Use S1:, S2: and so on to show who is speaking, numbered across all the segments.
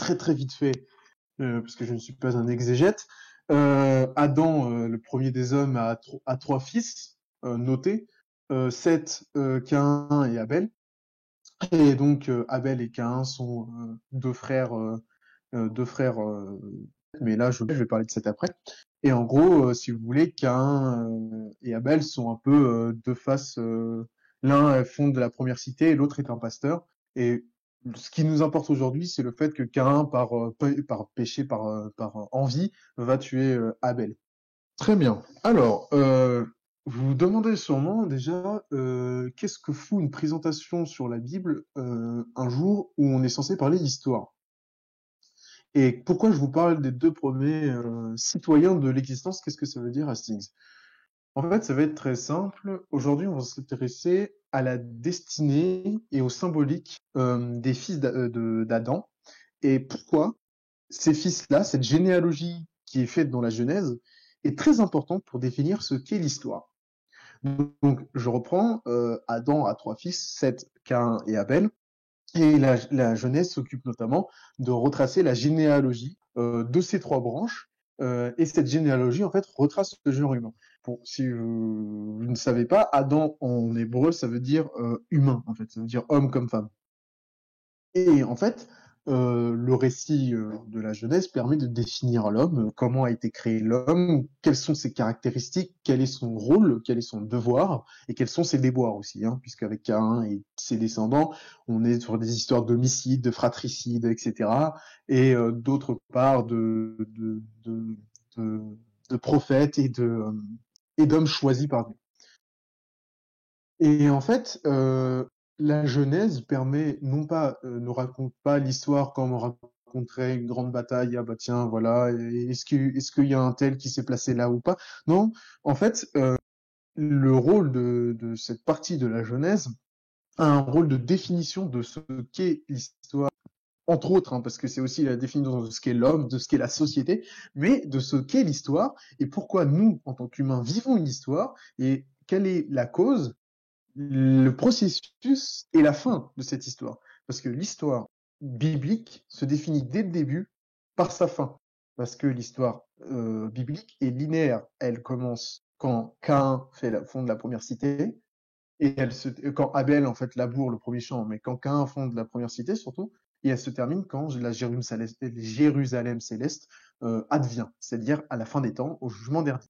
S1: très très vite fait, parce que je ne suis pas un exégète. Adam, le premier des hommes, a trois fils notés, Seth, Caïn et Abel. Et donc Abel et Caïn sont deux frères. Mais là, je vais parler de Seth après. Et en gros, si vous voulez, Caïn et Abel sont un peu deux faces. L'un fonde la première cité et l'autre est un pasteur. Et ce qui nous importe aujourd'hui, c'est le fait que Caïn, par péché, par envie, va tuer Abel. Très bien. Alors, vous vous demandez sûrement déjà qu'est-ce que fout une présentation sur la Bible un jour où on est censé parler d'histoire. Et pourquoi je vous parle des deux premiers citoyens de l'existence, qu'est-ce que ça veut dire, Hastings? En fait, ça va être très simple. Aujourd'hui, on va s'intéresser à la destinée et au symbolique des fils d'Adam. Et pourquoi ces fils-là, cette généalogie qui est faite dans la Genèse, est très importante pour définir ce qu'est l'histoire. Donc, je reprends, Adam a trois fils, Seth, Caïn et Abel, et la Genèse s'occupe notamment de retracer la généalogie de ces trois branches, et cette généalogie, en fait, retrace le genre humain. Si vous ne savez pas, Adam en hébreu, ça veut dire humain, en fait, ça veut dire homme comme femme. Et en fait, le récit de la Genèse permet de définir l'homme, comment a été créé l'homme, quelles sont ses caractéristiques, quel est son rôle, quel est son devoir, et quels sont ses déboires aussi, hein, puisqu'avec Caïn et ses descendants, on est sur des histoires d'homicide, de fratricide, etc., et d'autre part de, de prophètes et d'hommes choisis par Dieu. Et en fait, la Genèse permet non pas ne raconte pas l'histoire comme on raconterait une grande bataille. Ah bah tiens, voilà, est-ce qu'il y a un tel qui s'est placé là ou pas? Non, en fait, le rôle de cette partie de la Genèse a un rôle de définition de ce qu'est l'histoire. Entre autres, hein, parce que c'est aussi la définition de ce qu'est l'homme, de ce qu'est la société, mais de ce qu'est l'histoire et pourquoi nous, en tant qu'humains, vivons une histoire et quelle est la cause, le processus et la fin de cette histoire. Parce que l'histoire biblique se définit dès le début par sa fin. Parce que l'histoire biblique est linéaire. Elle commence quand Caïn fonde la première cité, et quand Abel en fait laboure le premier champ, mais quand Caïn fonde la première cité surtout, et elle se termine quand la Jérusalem céleste advient, c'est-à-dire à la fin des temps, au jugement dernier.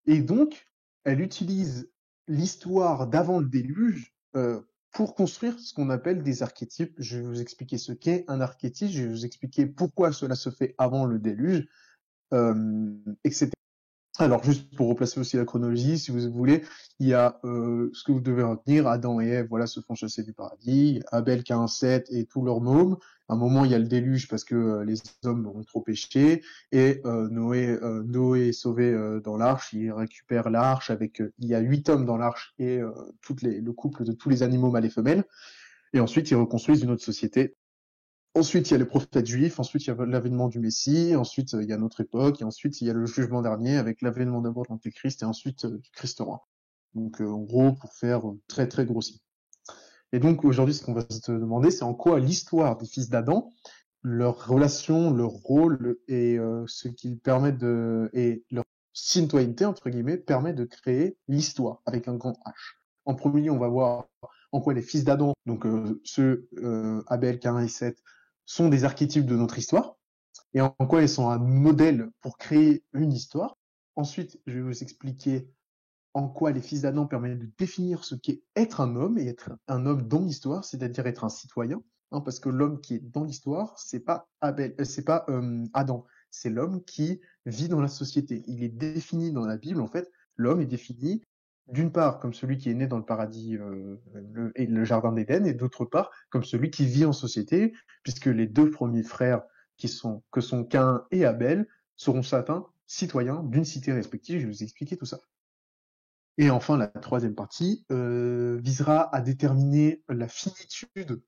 S1: Et donc, elle utilise l'histoire d'avant le déluge pour construire ce qu'on appelle des archétypes. Je vais vous expliquer ce qu'est un archétype, je vais vous expliquer pourquoi cela se fait avant le déluge, etc. Alors, juste pour replacer aussi la chronologie, si vous voulez, il y a ce que vous devez retenir, Adam et Ève, voilà, se font chasser du paradis, Abel, Caïn, Seth et tous leurs mômes. À un moment, il y a le déluge parce que les hommes ont trop péché, et Noé est sauvé dans l'arche, il récupère l'arche avec, il y a 8 hommes dans l'arche et le couple de tous les animaux mâles et femelles, et ensuite ils reconstruisent une autre société. Ensuite, il y a les prophètes juifs, ensuite, il y a l'avènement du Messie, ensuite, il y a notre époque, et ensuite, il y a le jugement dernier avec l'avènement d'abord de l'Antéchrist et ensuite du Christ roi. Donc, en gros, pour faire très, très grossi. Et donc, aujourd'hui, ce qu'on va se demander, c'est en quoi l'histoire des fils d'Adam, leur relation, leur rôle et ce qu'ils permettent et leur citoyenneté, entre guillemets, permet de créer l'histoire avec un grand H. En premier lieu, on va voir en quoi les fils d'Adam, donc Abel, Caïn et Seth, sont des archétypes de notre histoire, et en quoi ils sont un modèle pour créer une histoire. Ensuite, je vais vous expliquer en quoi les fils d'Adam permettent de définir ce qu'est être un homme et être un homme dans l'histoire, c'est-à-dire être un citoyen, hein, parce que l'homme qui est dans l'histoire, c'est pas Adam, c'est l'homme qui vit dans la société. Il est défini dans la Bible, en fait, l'homme est défini d'une part comme celui qui est né dans le paradis et le jardin d'Éden, et d'autre part comme celui qui vit en société, puisque les deux premiers frères que sont Caïn et Abel seront certains citoyens d'une cité respective. Je vais vous expliquer tout ça. Et enfin, la troisième partie visera à déterminer la finitude,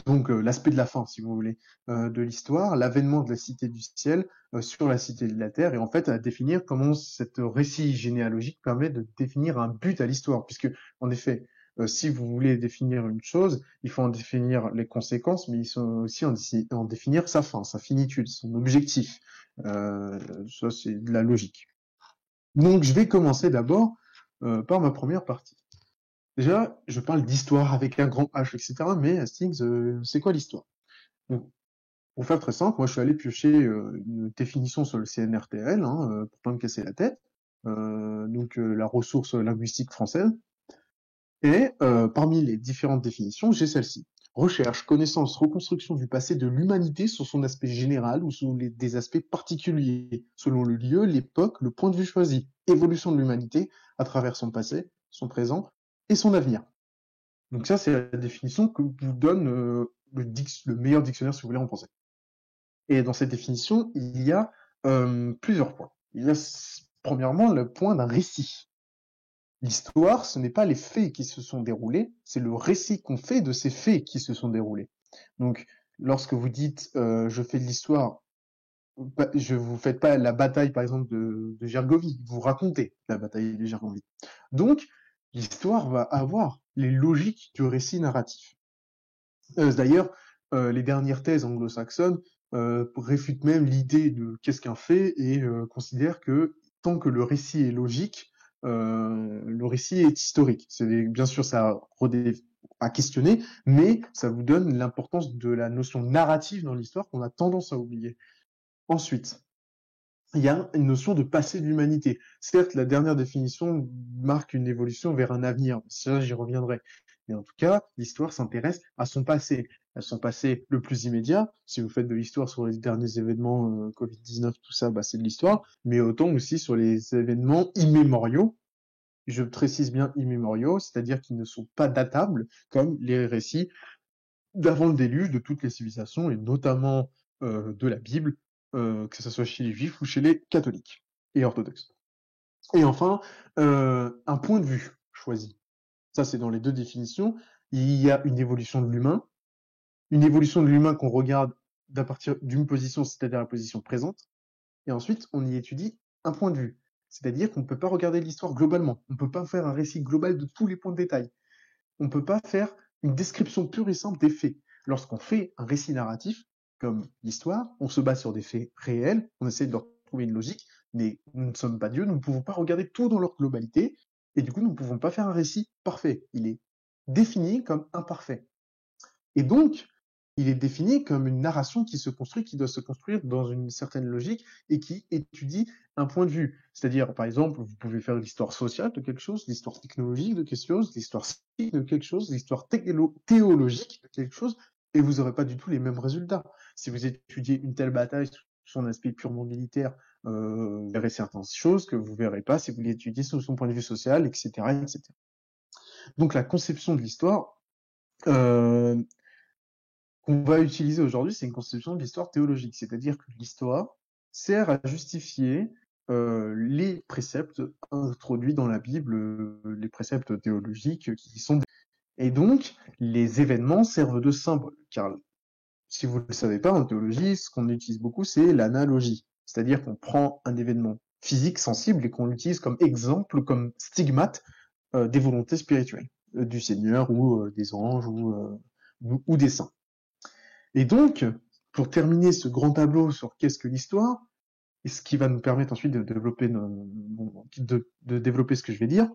S1: donc l'aspect de la fin, si vous voulez, de l'histoire, l'avènement de la cité du ciel sur la cité de la terre, et en fait à définir comment cette récit généalogique permet de définir un but à l'histoire, puisque en effet, si vous voulez définir une chose, il faut en définir les conséquences, mais il faut aussi en définir sa fin, sa finitude, son objectif. Ça, c'est de la logique. Donc, je vais commencer d'abord par ma première partie. Déjà, je parle d'histoire avec un grand H, etc. Mais Hastings, c'est quoi l'histoire? Donc, pour faire très simple, moi, je suis allé piocher une définition sur le CNRTL, hein, pour pas me casser la tête. La ressource linguistique française. Et parmi les différentes définitions, j'ai celle-ci. Recherche, connaissance, reconstruction du passé de l'humanité sur son aspect général ou sous des aspects particuliers, selon le lieu, l'époque, le point de vue choisi. Évolution de l'humanité à travers son passé, son présent et son avenir. Donc ça, c'est la définition que vous donne le meilleur dictionnaire, si vous voulez en penser. Et dans cette définition, il y a plusieurs points. Il y a premièrement le point d'un récit. L'histoire, ce n'est pas les faits qui se sont déroulés, c'est le récit qu'on fait de ces faits qui se sont déroulés. Donc, lorsque vous dites je fais de l'histoire, je vous faites pas la bataille, par exemple, de Gergovie, vous racontez la bataille de Gergovie. Donc, l'histoire va avoir les logiques du récit narratif. D'ailleurs, les dernières thèses anglo-saxonnes réfutent même l'idée de qu'est-ce qu'un fait et considèrent que tant que le récit est logique, le récit est historique. C'est bien sûr ça à questionner, mais ça vous donne l'importance de la notion narrative dans l'histoire qu'on a tendance à oublier. Ensuite, il y a une notion de passé de l'humanité. Certes, la dernière définition marque une évolution vers un avenir. Ça, j'y reviendrai. Mais en tout cas, l'histoire s'intéresse à son passé le plus immédiat. Si vous faites de l'histoire sur les derniers événements Covid-19, tout ça, bah, c'est de l'histoire. Mais autant aussi sur les événements immémoriaux. Je précise bien immémoriaux, c'est-à-dire qu'ils ne sont pas datables, comme les récits d'avant le déluge de toutes les civilisations, et notamment de la Bible, que ce soit chez les juifs ou chez les catholiques et orthodoxes. Et enfin, un point de vue choisi. Ça, c'est dans les deux définitions. Il y a une évolution de l'humain, qu'on regarde d'à partir d'une position, c'est-à-dire la position présente, et ensuite on y étudie un point de vue. C'est-à-dire qu'on ne peut pas regarder l'histoire globalement. On ne peut pas faire un récit global de tous les points de détail. On ne peut pas faire une description pure et simple des faits. Lorsqu'on fait un récit narratif, comme l'histoire, on se base sur des faits réels, on essaie de leur trouver une logique, mais nous ne sommes pas Dieu, nous ne pouvons pas regarder tout dans leur globalité, et du coup, nous ne pouvons pas faire un récit parfait. Il est défini comme imparfait. Et donc, il est défini comme une narration qui se construit, qui doit se construire dans une certaine logique et qui étudie un point de vue. C'est-à-dire, par exemple, vous pouvez faire l'histoire sociale de quelque chose, l'histoire technologique de quelque chose, l'histoire civique de quelque chose, l'histoire théologique de quelque chose, et vous n'aurez pas du tout les mêmes résultats. Si vous étudiez une telle bataille sous son aspect purement militaire, vous verrez certaines choses que vous verrez pas si vous l'étudiez sous son point de vue social, etc., etc. Donc la conception de l'histoire, qu'on va utiliser aujourd'hui, c'est une conception de l'histoire théologique, c'est-à-dire que l'histoire sert à justifier les préceptes introduits dans la Bible, les préceptes théologiques qui sont... Et donc, les événements servent de symboles, car si vous ne le savez pas, en théologie, ce qu'on utilise beaucoup, c'est l'analogie, c'est-à-dire qu'on prend un événement physique, sensible, et qu'on l'utilise comme exemple, comme stigmate des volontés spirituelles, du Seigneur ou des anges ou des saints. Et donc, pour terminer ce grand tableau sur qu'est-ce que l'histoire, et ce qui va nous permettre ensuite de développer, de développer ce que je vais dire,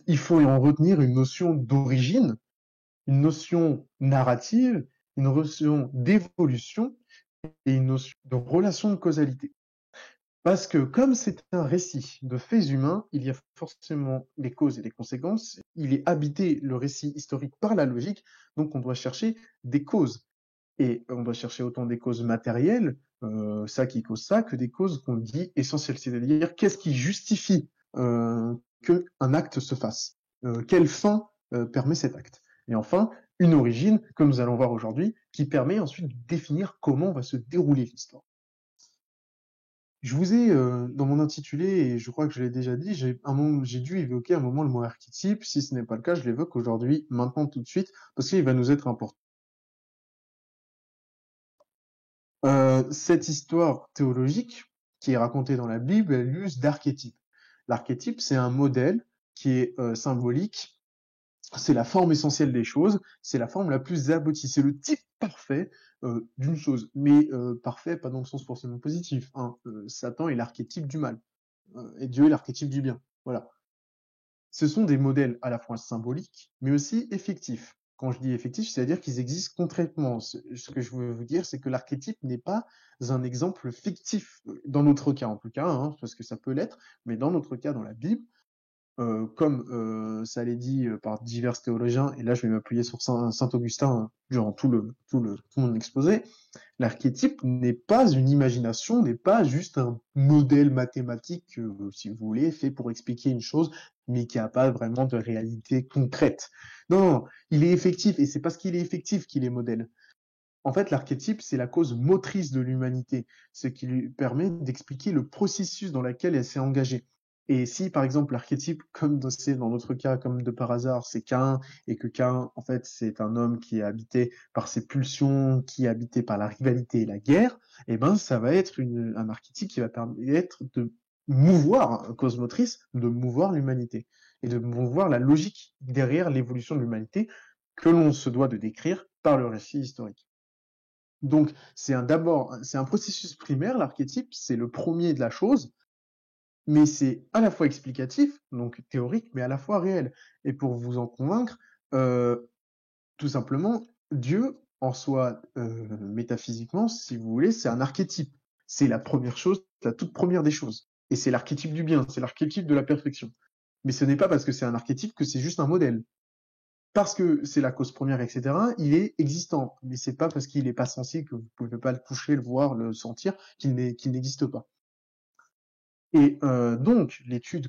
S1: il faut en retenir une notion d'origine, une notion narrative, une notion d'évolution et une notion de relation de causalité. Parce que comme c'est un récit de faits humains, il y a forcément des causes et des conséquences. Il est habité, le récit historique, par la logique, donc on doit chercher des causes. Et on doit chercher autant des causes matérielles, ça qui cause ça, que des causes qu'on dit essentielles. C'est-à-dire, qu'est-ce qui justifie qu'un acte se fasse, quelle fin permet cet acte. Et enfin, une origine, comme nous allons voir aujourd'hui, qui permet ensuite de définir comment va se dérouler l'histoire. Je vous ai, dans mon intitulé, et je crois que je l'ai déjà dit, j'ai dû évoquer un moment le mot archétype. Si ce n'est pas le cas, je l'évoque aujourd'hui, maintenant, tout de suite, parce qu'il va nous être important. Cette histoire théologique qui est racontée dans la Bible, elle use d'archétype. L'archétype, c'est un modèle qui est symbolique c'est la forme essentielle des choses, c'est la forme la plus aboutie, c'est le type parfait d'une chose, mais parfait pas dans le sens forcément positif. Hein. Satan est l'archétype du mal, et Dieu est l'archétype du bien. Voilà. Ce sont des modèles à la fois symboliques, mais aussi effectifs. Quand je dis effectif, c'est-à-dire qu'ils existent concrètement. Ce que je veux vous dire, c'est que l'archétype n'est pas un exemple fictif, dans notre cas en tout cas, hein, parce que ça peut l'être, mais dans notre cas, dans la Bible, comme ça l'est dit par divers théologiens, et là je vais m'appuyer sur Saint Augustin durant tout mon exposé, l'archétype n'est pas une imagination, n'est pas juste un modèle mathématique, si vous voulez, fait pour expliquer une chose, mais qui n'a pas vraiment de réalité concrète. Non, il est effectif, et c'est parce qu'il est effectif qu'il est modèle. En fait, l'archétype, c'est la cause motrice de l'humanité, ce qui lui permet d'expliquer le processus dans lequel elle s'est engagée. Et si, par exemple, l'archétype, comme c'est dans notre cas, comme de par hasard, c'est Caïn, et que Caïn, en fait, c'est un homme qui est habité par ses pulsions, qui est habité par la rivalité et la guerre, eh ben, ça va être un archétype qui va permettre de mouvoir, cause motrice, de mouvoir l'humanité, et de mouvoir la logique derrière l'évolution de l'humanité que l'on se doit de décrire par le récit historique. Donc, c'est un processus primaire, l'archétype, c'est le premier de la chose, mais c'est à la fois explicatif, donc théorique, mais à la fois réel. Et pour vous en convaincre, tout simplement, Dieu, en soi, métaphysiquement, si vous voulez, c'est un archétype. C'est la première chose, la toute première des choses. Et c'est l'archétype du bien, c'est l'archétype de la perfection. Mais ce n'est pas parce que c'est un archétype que c'est juste un modèle. Parce que c'est la cause première, etc., il est existant. Mais c'est pas parce qu'il n'est pas sensible que vous pouvez pas le toucher, le voir, le sentir, qu'il n'existe pas. Et donc, l'étude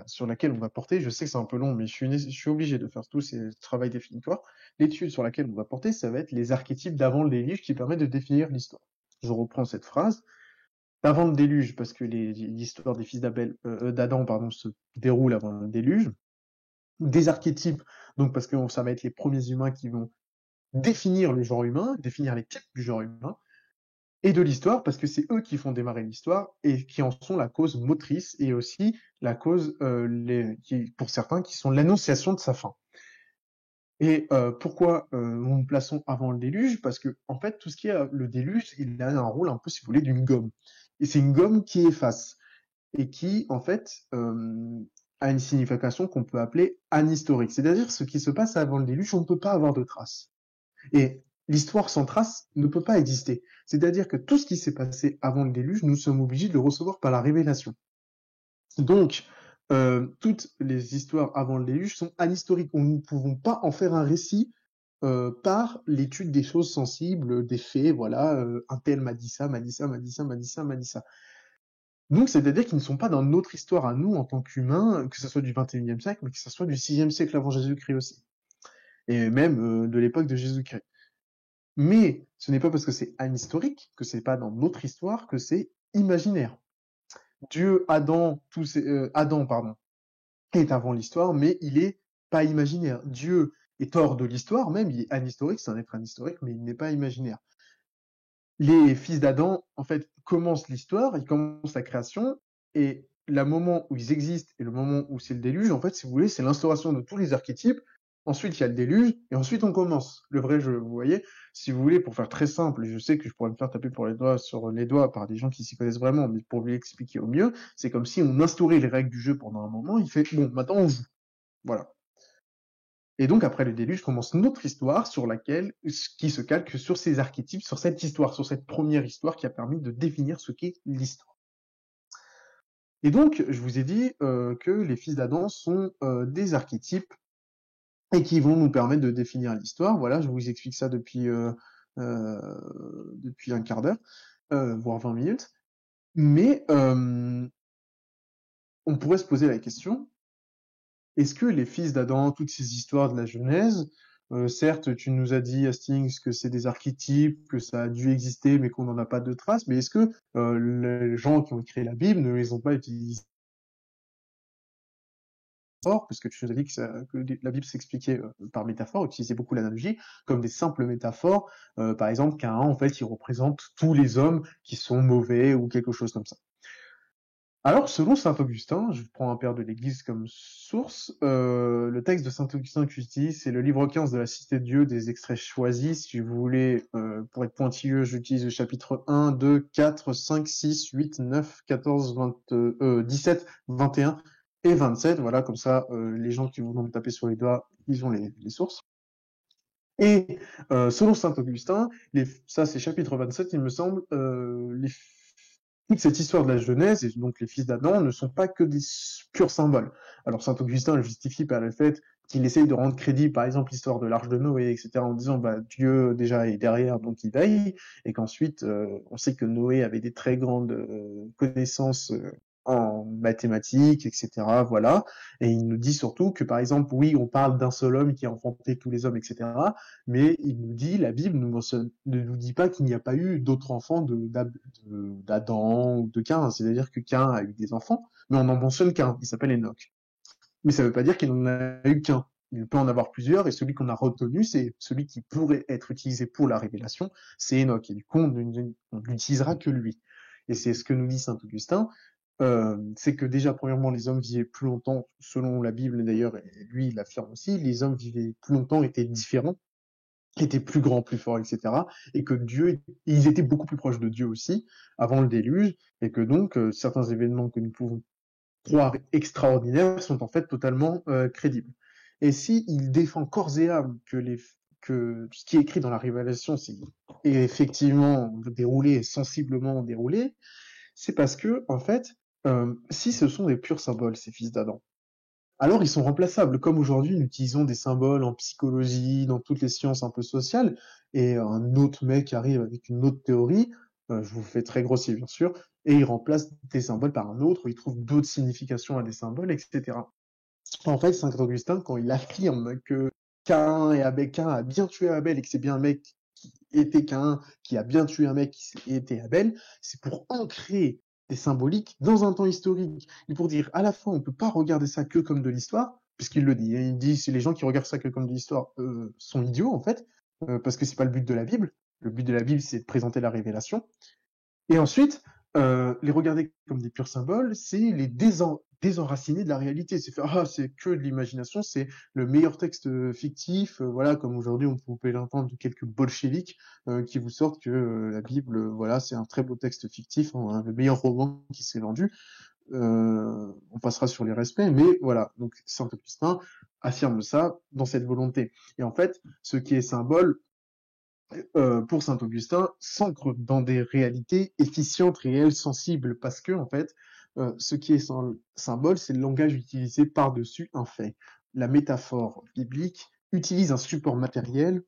S1: sur laquelle on va porter, je sais que c'est un peu long, mais je suis obligé de faire tous ces travaux définitoires. L'étude sur laquelle on va porter, ça va être les archétypes d'avant le déluge qui permettent de définir l'histoire. Je reprends cette phrase. D'avant le déluge, parce que l'histoire des fils d'Adam, pardon, se déroule avant le déluge. Des archétypes, donc parce que ça va être les premiers humains qui vont définir le genre humain, définir les types du genre humain, et de l'histoire, parce que c'est eux qui font démarrer l'histoire et qui en sont la cause motrice et aussi la cause, pour certains, qui sont l'annonciation de sa fin. Et pourquoi nous nous plaçons avant le déluge? Parce que en fait, tout ce qui est le déluge, il a un rôle un peu, si vous voulez, d'une gomme. Et c'est une gomme qui efface et qui, en fait, a une signification qu'on peut appeler anhistorique. C'est-à-dire ce qui se passe avant le déluge, on ne peut pas avoir de traces. Et l'histoire sans trace ne peut pas exister. C'est-à-dire que tout ce qui s'est passé avant le déluge, nous sommes obligés de le recevoir par la révélation. Donc, toutes les histoires avant le déluge sont anhistoriques. Nous ne pouvons pas en faire un récit par l'étude des choses sensibles, des faits, voilà, un tel m'a dit ça, m'a dit ça, m'a dit ça, m'a dit ça, m'a dit ça. Donc, c'est-à-dire qu'ils ne sont pas dans notre histoire à nous en tant qu'humains, que ce soit du 21e siècle, mais que ce soit du 6e siècle avant Jésus-Christ aussi. Et même de l'époque de Jésus-Christ. Mais ce n'est pas parce que c'est anhistorique, que c'est pas dans notre histoire, que c'est imaginaire. Adam, pardon, est avant l'histoire, mais il est pas imaginaire. Dieu est hors de l'histoire, même, il est anhistorique, c'est un être anhistorique, mais il n'est pas imaginaire. Les fils d'Adam, en fait, commencent l'histoire, ils commencent la création, et le moment où ils existent et le moment où c'est le déluge, en fait, si vous voulez, c'est l'instauration de tous les archétypes. Ensuite, il y a le déluge, et ensuite on commence le vrai jeu. Vous voyez, si vous voulez, pour faire très simple, je sais que je pourrais me faire taper sur les doigts par des gens qui s'y connaissent vraiment, mais pour vous l'expliquer au mieux, c'est comme si on instaurait les règles du jeu pendant un moment, il fait, bon, maintenant on joue. Voilà. Et donc, après le déluge, commence notre histoire qui se calque sur ces archétypes, sur cette histoire, sur cette première histoire qui a permis de définir ce qu'est l'histoire. Et donc, je vous ai dit que les fils d'Adam sont des archétypes et qui vont nous permettre de définir l'histoire. Voilà, je vous explique ça depuis un quart d'heure, voire 20 minutes. Mais on pourrait se poser la question, est-ce que les fils d'Adam, toutes ces histoires de la Genèse, certes, tu nous as dit, Hastings, que c'est des archétypes, que ça a dû exister, mais qu'on n'en a pas de traces, mais est-ce que les gens qui ont écrit la Bible ne les ont pas utilisés parce que tu nous as dit que la Bible s'expliquait par métaphore, utilisait beaucoup l'analogie, comme des simples métaphores. Par exemple, Caïn, en fait, il représente tous les hommes qui sont mauvais ou quelque chose comme ça. Alors, selon saint Augustin, je prends un père de l'Église comme source, le texte de saint Augustin que j'utilise, c'est le livre 15 de la Cité de Dieu, des extraits choisis. Si vous voulez, pour être pointilleux, j'utilise le chapitre 1, 2, 4, 5, 6, 8, 9, 14, 20, 17, 21 et 27. Voilà, comme ça, les gens qui vont me taper sur les doigts, ils ont les sources. Et selon saint Augustin, ça c'est chapitre 27, il me semble, toute cette histoire de la Genèse, et donc les fils d'Adam, ne sont pas que des purs symboles. Alors saint Augustin le justifie par le fait qu'il essaye de rendre crédible, par exemple, l'histoire de l'arche de Noé, etc., en disant bah, Dieu déjà est derrière, donc il veille, et qu'ensuite, on sait que Noé avait des très grandes connaissances en mathématiques, etc., voilà. Et il nous dit surtout que, par exemple, oui, on parle d'un seul homme qui a enfanté tous les hommes, etc., mais il nous dit, la Bible ne nous dit pas qu'il n'y a pas eu d'autres enfants d'Adam ou de Cain. C'est-à-dire que Cain a eu des enfants, mais on n'en mentionne qu'un. Il s'appelle Enoch. Mais ça ne veut pas dire qu'il n'en a eu qu'un. Il peut en avoir plusieurs, et celui qu'on a retenu, c'est celui qui pourrait être utilisé pour la révélation, c'est Enoch. Et du coup, on n'utilisera que lui. Et c'est ce que nous dit saint Augustin. C'est que déjà, premièrement, les hommes vivaient plus longtemps, selon la Bible d'ailleurs, et lui il l'affirme aussi, les hommes vivaient plus longtemps, étaient différents, étaient plus grands, plus forts, etc. Et que ils étaient beaucoup plus proches de Dieu aussi, avant le déluge, et que donc certains événements que nous pouvons croire extraordinaires sont en fait totalement crédibles. Et si il défend corps et âme que ce qui est écrit dans la Révélation est effectivement déroulé et sensiblement déroulé, c'est parce que, en fait, si ce sont des purs symboles, ces fils d'Adam, alors ils sont remplaçables. Comme aujourd'hui, nous utilisons des symboles en psychologie, dans toutes les sciences un peu sociales, et un autre mec arrive avec une autre théorie, je vous fais très grossier bien sûr, et il remplace des symboles par un autre, il trouve d'autres significations à des symboles, etc. En fait, Saint Augustin, quand il affirme que Cain a bien tué Abel et que c'est bien un mec qui était Cain qui a bien tué un mec qui était Abel, c'est pour ancrer des symboliques dans un temps historique. Et pour dire, à la fois, on peut pas regarder ça que comme de l'histoire, puisqu'il le dit. Il dit, c'est les gens qui regardent ça que comme de l'histoire sont idiots, en fait, parce que c'est pas le but de la Bible. Le but de la Bible, c'est de présenter la révélation. Et ensuite, les regarder comme des purs symboles, c'est les désenraciner de la réalité. C'est faire, ah, c'est que de l'imagination, c'est le meilleur texte fictif. Voilà, comme aujourd'hui, on peut l'entendre de quelques bolcheviks qui vous sortent que la Bible, voilà, c'est un très beau texte fictif, hein, le meilleur roman qui s'est vendu. On passera sur les respects, mais voilà. Donc, Saint-Augustin affirme ça dans cette volonté. Et en fait, ce qui est symbole, pour Saint-Augustin, s'ancre dans des réalités efficientes, réelles, sensibles, parce que, en fait, ce qui est symbole, c'est le langage utilisé par-dessus un fait. La métaphore biblique utilise un support matériel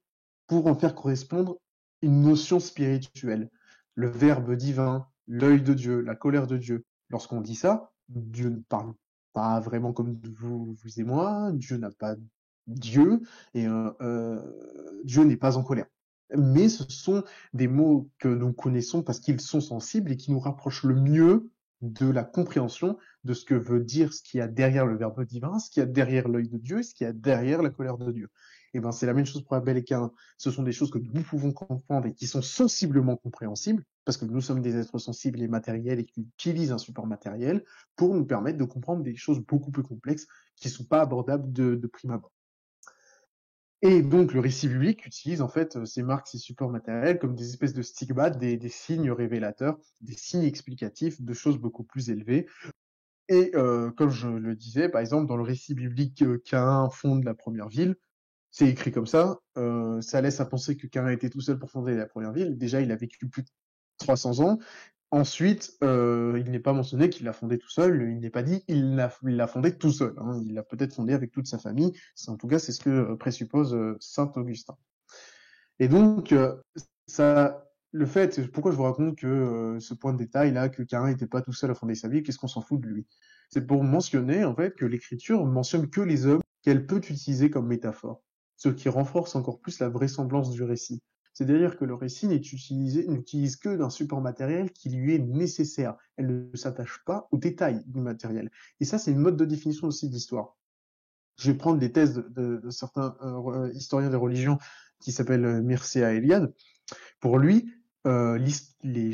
S1: pour en faire correspondre une notion spirituelle. Le verbe divin, l'œil de Dieu, la colère de Dieu. Lorsqu'on dit ça, Dieu ne parle pas vraiment comme vous et moi, Dieu n'a pas Dieu, et Dieu n'est pas en colère. Mais ce sont des mots que nous connaissons parce qu'ils sont sensibles et qui nous rapprochent le mieux de la compréhension de ce que veut dire ce qu'il y a derrière le verbe divin, ce qu'il y a derrière l'œil de Dieu, ce qu'il y a derrière la colère de Dieu. Et ben c'est la même chose pour Abel et Cain. Ce sont des choses que nous pouvons comprendre et qui sont sensiblement compréhensibles parce que nous sommes des êtres sensibles et matériels et qui utilisent un support matériel pour nous permettre de comprendre des choses beaucoup plus complexes qui ne sont pas abordables de prime abord. Et donc, le récit biblique utilise en fait ces marques, ces supports matériels comme des espèces de stigmates, des signes révélateurs, des signes explicatifs de choses beaucoup plus élevées. Et comme je le disais, par exemple, dans le récit biblique Caïn fonde la première ville, c'est écrit comme ça laisse à penser que Caïn était tout seul pour fonder la première ville. Déjà, il a vécu plus de 300 ans. Ensuite, il n'est pas mentionné qu'il l'a fondé tout seul, il n'est pas dit il l'a fondé tout seul. Hein. Il l'a peut-être fondé avec toute sa famille. En tout cas, c'est ce que présuppose saint Augustin. Et donc, le fait, pourquoi je vous raconte que ce point de détail là, que Caïn n'était pas tout seul à fonder sa vie, qu'est-ce qu'on s'en fout de lui? C'est pour mentionner en fait que l'écriture mentionne que les hommes qu'elle peut utiliser comme métaphore, ce qui renforce encore plus la vraisemblance du récit. C'est-à-dire que le récit n'utilise que d'un support matériel qui lui est nécessaire. Elle ne s'attache pas aux détails du matériel. Et ça, c'est une mode de définition aussi de l'histoire. Je vais prendre des thèses de certains historiens des religions qui s'appellent Mircea Eliade. Pour lui, les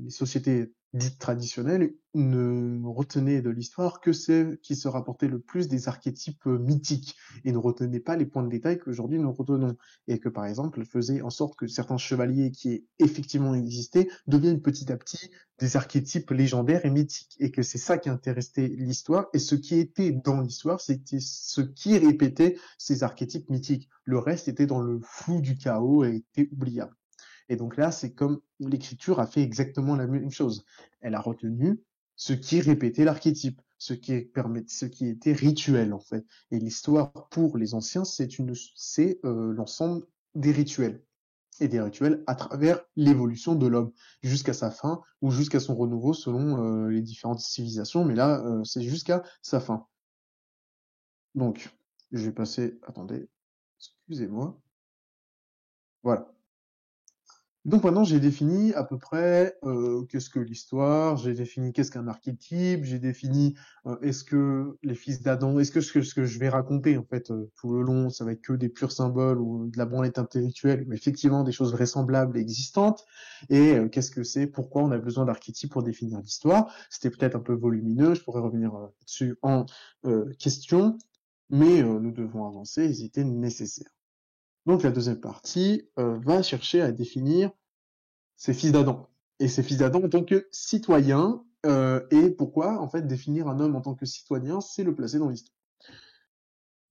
S1: sociétés dite traditionnelle ne retenait de l'histoire que celles qui se rapportaient le plus des archétypes mythiques et ne retenait pas les points de détail qu'aujourd'hui nous retenons. Et que, par exemple, elle faisait en sorte que certains chevaliers qui effectivement existaient deviennent petit à petit des archétypes légendaires et mythiques. Et que c'est ça qui intéressait l'histoire. Et ce qui était dans l'histoire, c'était ce qui répétait ces archétypes mythiques. Le reste était dans le flou du chaos et était oubliable. Et donc là, c'est comme l'écriture a fait exactement la même chose. Elle a retenu ce qui répétait l'archétype, ce qui était rituel en fait. Et l'histoire pour les anciens, c'est l'ensemble des rituels et des rituels à travers l'évolution de l'homme jusqu'à sa fin ou jusqu'à son renouveau selon les différentes civilisations. Mais là, c'est jusqu'à sa fin. Donc, je vais passer. Attendez, excusez-moi. Voilà. Donc maintenant, j'ai défini à peu près qu'est-ce que l'histoire, j'ai défini qu'est-ce qu'un archétype, j'ai défini est-ce que les fils d'Adam, est-ce que ce que je vais raconter en fait tout le long, ça va être que des purs symboles ou de la branlette intellectuelle, mais effectivement des choses vraisemblables et existantes. Et qu'est-ce que c'est, pourquoi on a besoin d'archétypes pour définir l'histoire. C'était peut-être un peu volumineux, je pourrais revenir dessus en question, mais nous devons avancer, ils étaient nécessaires. Donc la deuxième partie va chercher à définir ces fils d'Adam. Et ces fils d'Adam en tant que citoyens, et pourquoi, en fait, définir un homme en tant que citoyen, c'est le placer dans l'histoire.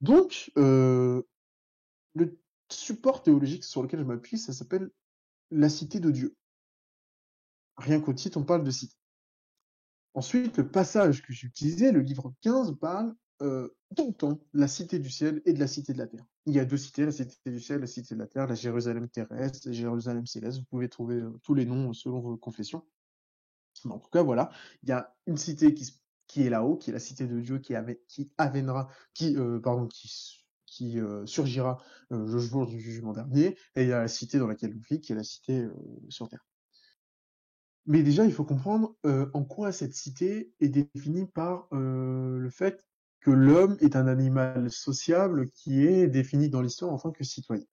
S1: Donc, le support théologique sur lequel je m'appuie, ça s'appelle la cité de Dieu. Rien qu'au titre, on parle de cité. Ensuite, le passage que j'ai utilisé, le livre 15, parle d'autant la cité du ciel et de la cité de la terre. Il y a deux cités, la cité du ciel, la cité de la terre, la Jérusalem terrestre, la Jérusalem céleste. Vous pouvez trouver tous les noms selon vos confessions. Mais en tout cas, voilà, il y a une cité qui est là-haut, qui est la cité de Dieu, qui surgira le jour du jugement dernier, et il y a la cité dans laquelle on vit, qui est la cité sur terre. Mais déjà, il faut comprendre en quoi cette cité est définie par le fait que l'homme est un animal sociable qui est défini dans l'histoire en tant que citoyen.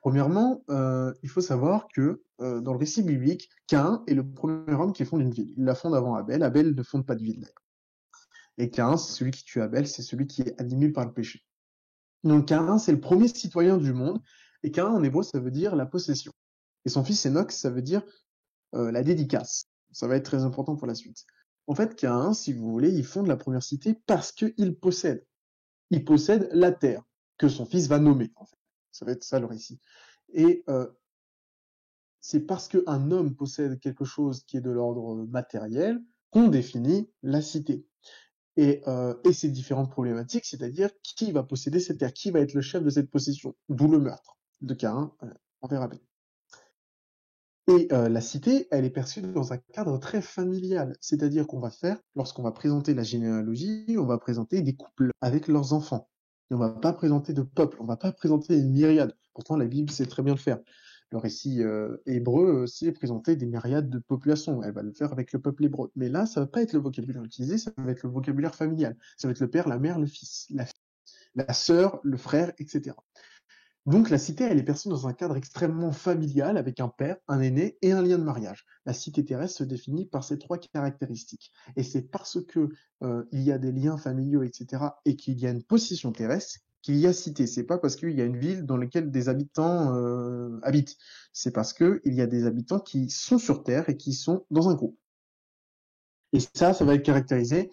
S1: Premièrement, il faut savoir que dans le récit biblique, Caïn est le premier homme qui fonde une ville. Il la fonde avant Abel. Abel ne fonde pas de ville. Et Caïn, c'est celui qui tue Abel, c'est celui qui est animé par le péché. Donc Caïn, c'est le premier citoyen du monde. Et Caïn, en hébreu, ça veut dire la possession. Et son fils Enoch, ça veut dire la dédicace. Ça va être très important pour la suite. En fait, Caïn, si vous voulez, il fonde la première cité parce qu'il possède. Il possède la terre que son fils va nommer. En fait. Ça va être ça le récit. Et c'est parce qu'un homme possède quelque chose qui est de l'ordre matériel qu'on définit la cité. Et ces différentes problématiques, c'est-à-dire qui va posséder cette terre, qui va être le chef de cette possession, d'où le meurtre de Caïn envers Abel. Et la cité, elle est perçue dans un cadre très familial, c'est-à-dire qu'on va faire, lorsqu'on va présenter la généalogie, on va présenter des couples avec leurs enfants. Et on va pas présenter de peuple, on va pas présenter une myriade. Pourtant, la Bible sait très bien le faire. Le récit hébreu sait présenter des myriades de populations. Elle va le faire avec le peuple hébreu. Mais là, ça va pas être le vocabulaire utilisé, ça va être le vocabulaire familial. Ça va être le père, la mère, le fils, la sœur, le frère, etc. Donc la cité, elle est perçue dans un cadre extrêmement familial avec un père, un aîné et un lien de mariage. La cité terrestre se définit par ces trois caractéristiques. Et c'est parce que il y a des liens familiaux, etc., et qu'il y a une possession terrestre qu'il y a cité. C'est pas parce qu'il y a une ville dans laquelle des habitants habitent. C'est parce que il y a des habitants qui sont sur Terre et qui sont dans un groupe. Et ça va être caractérisé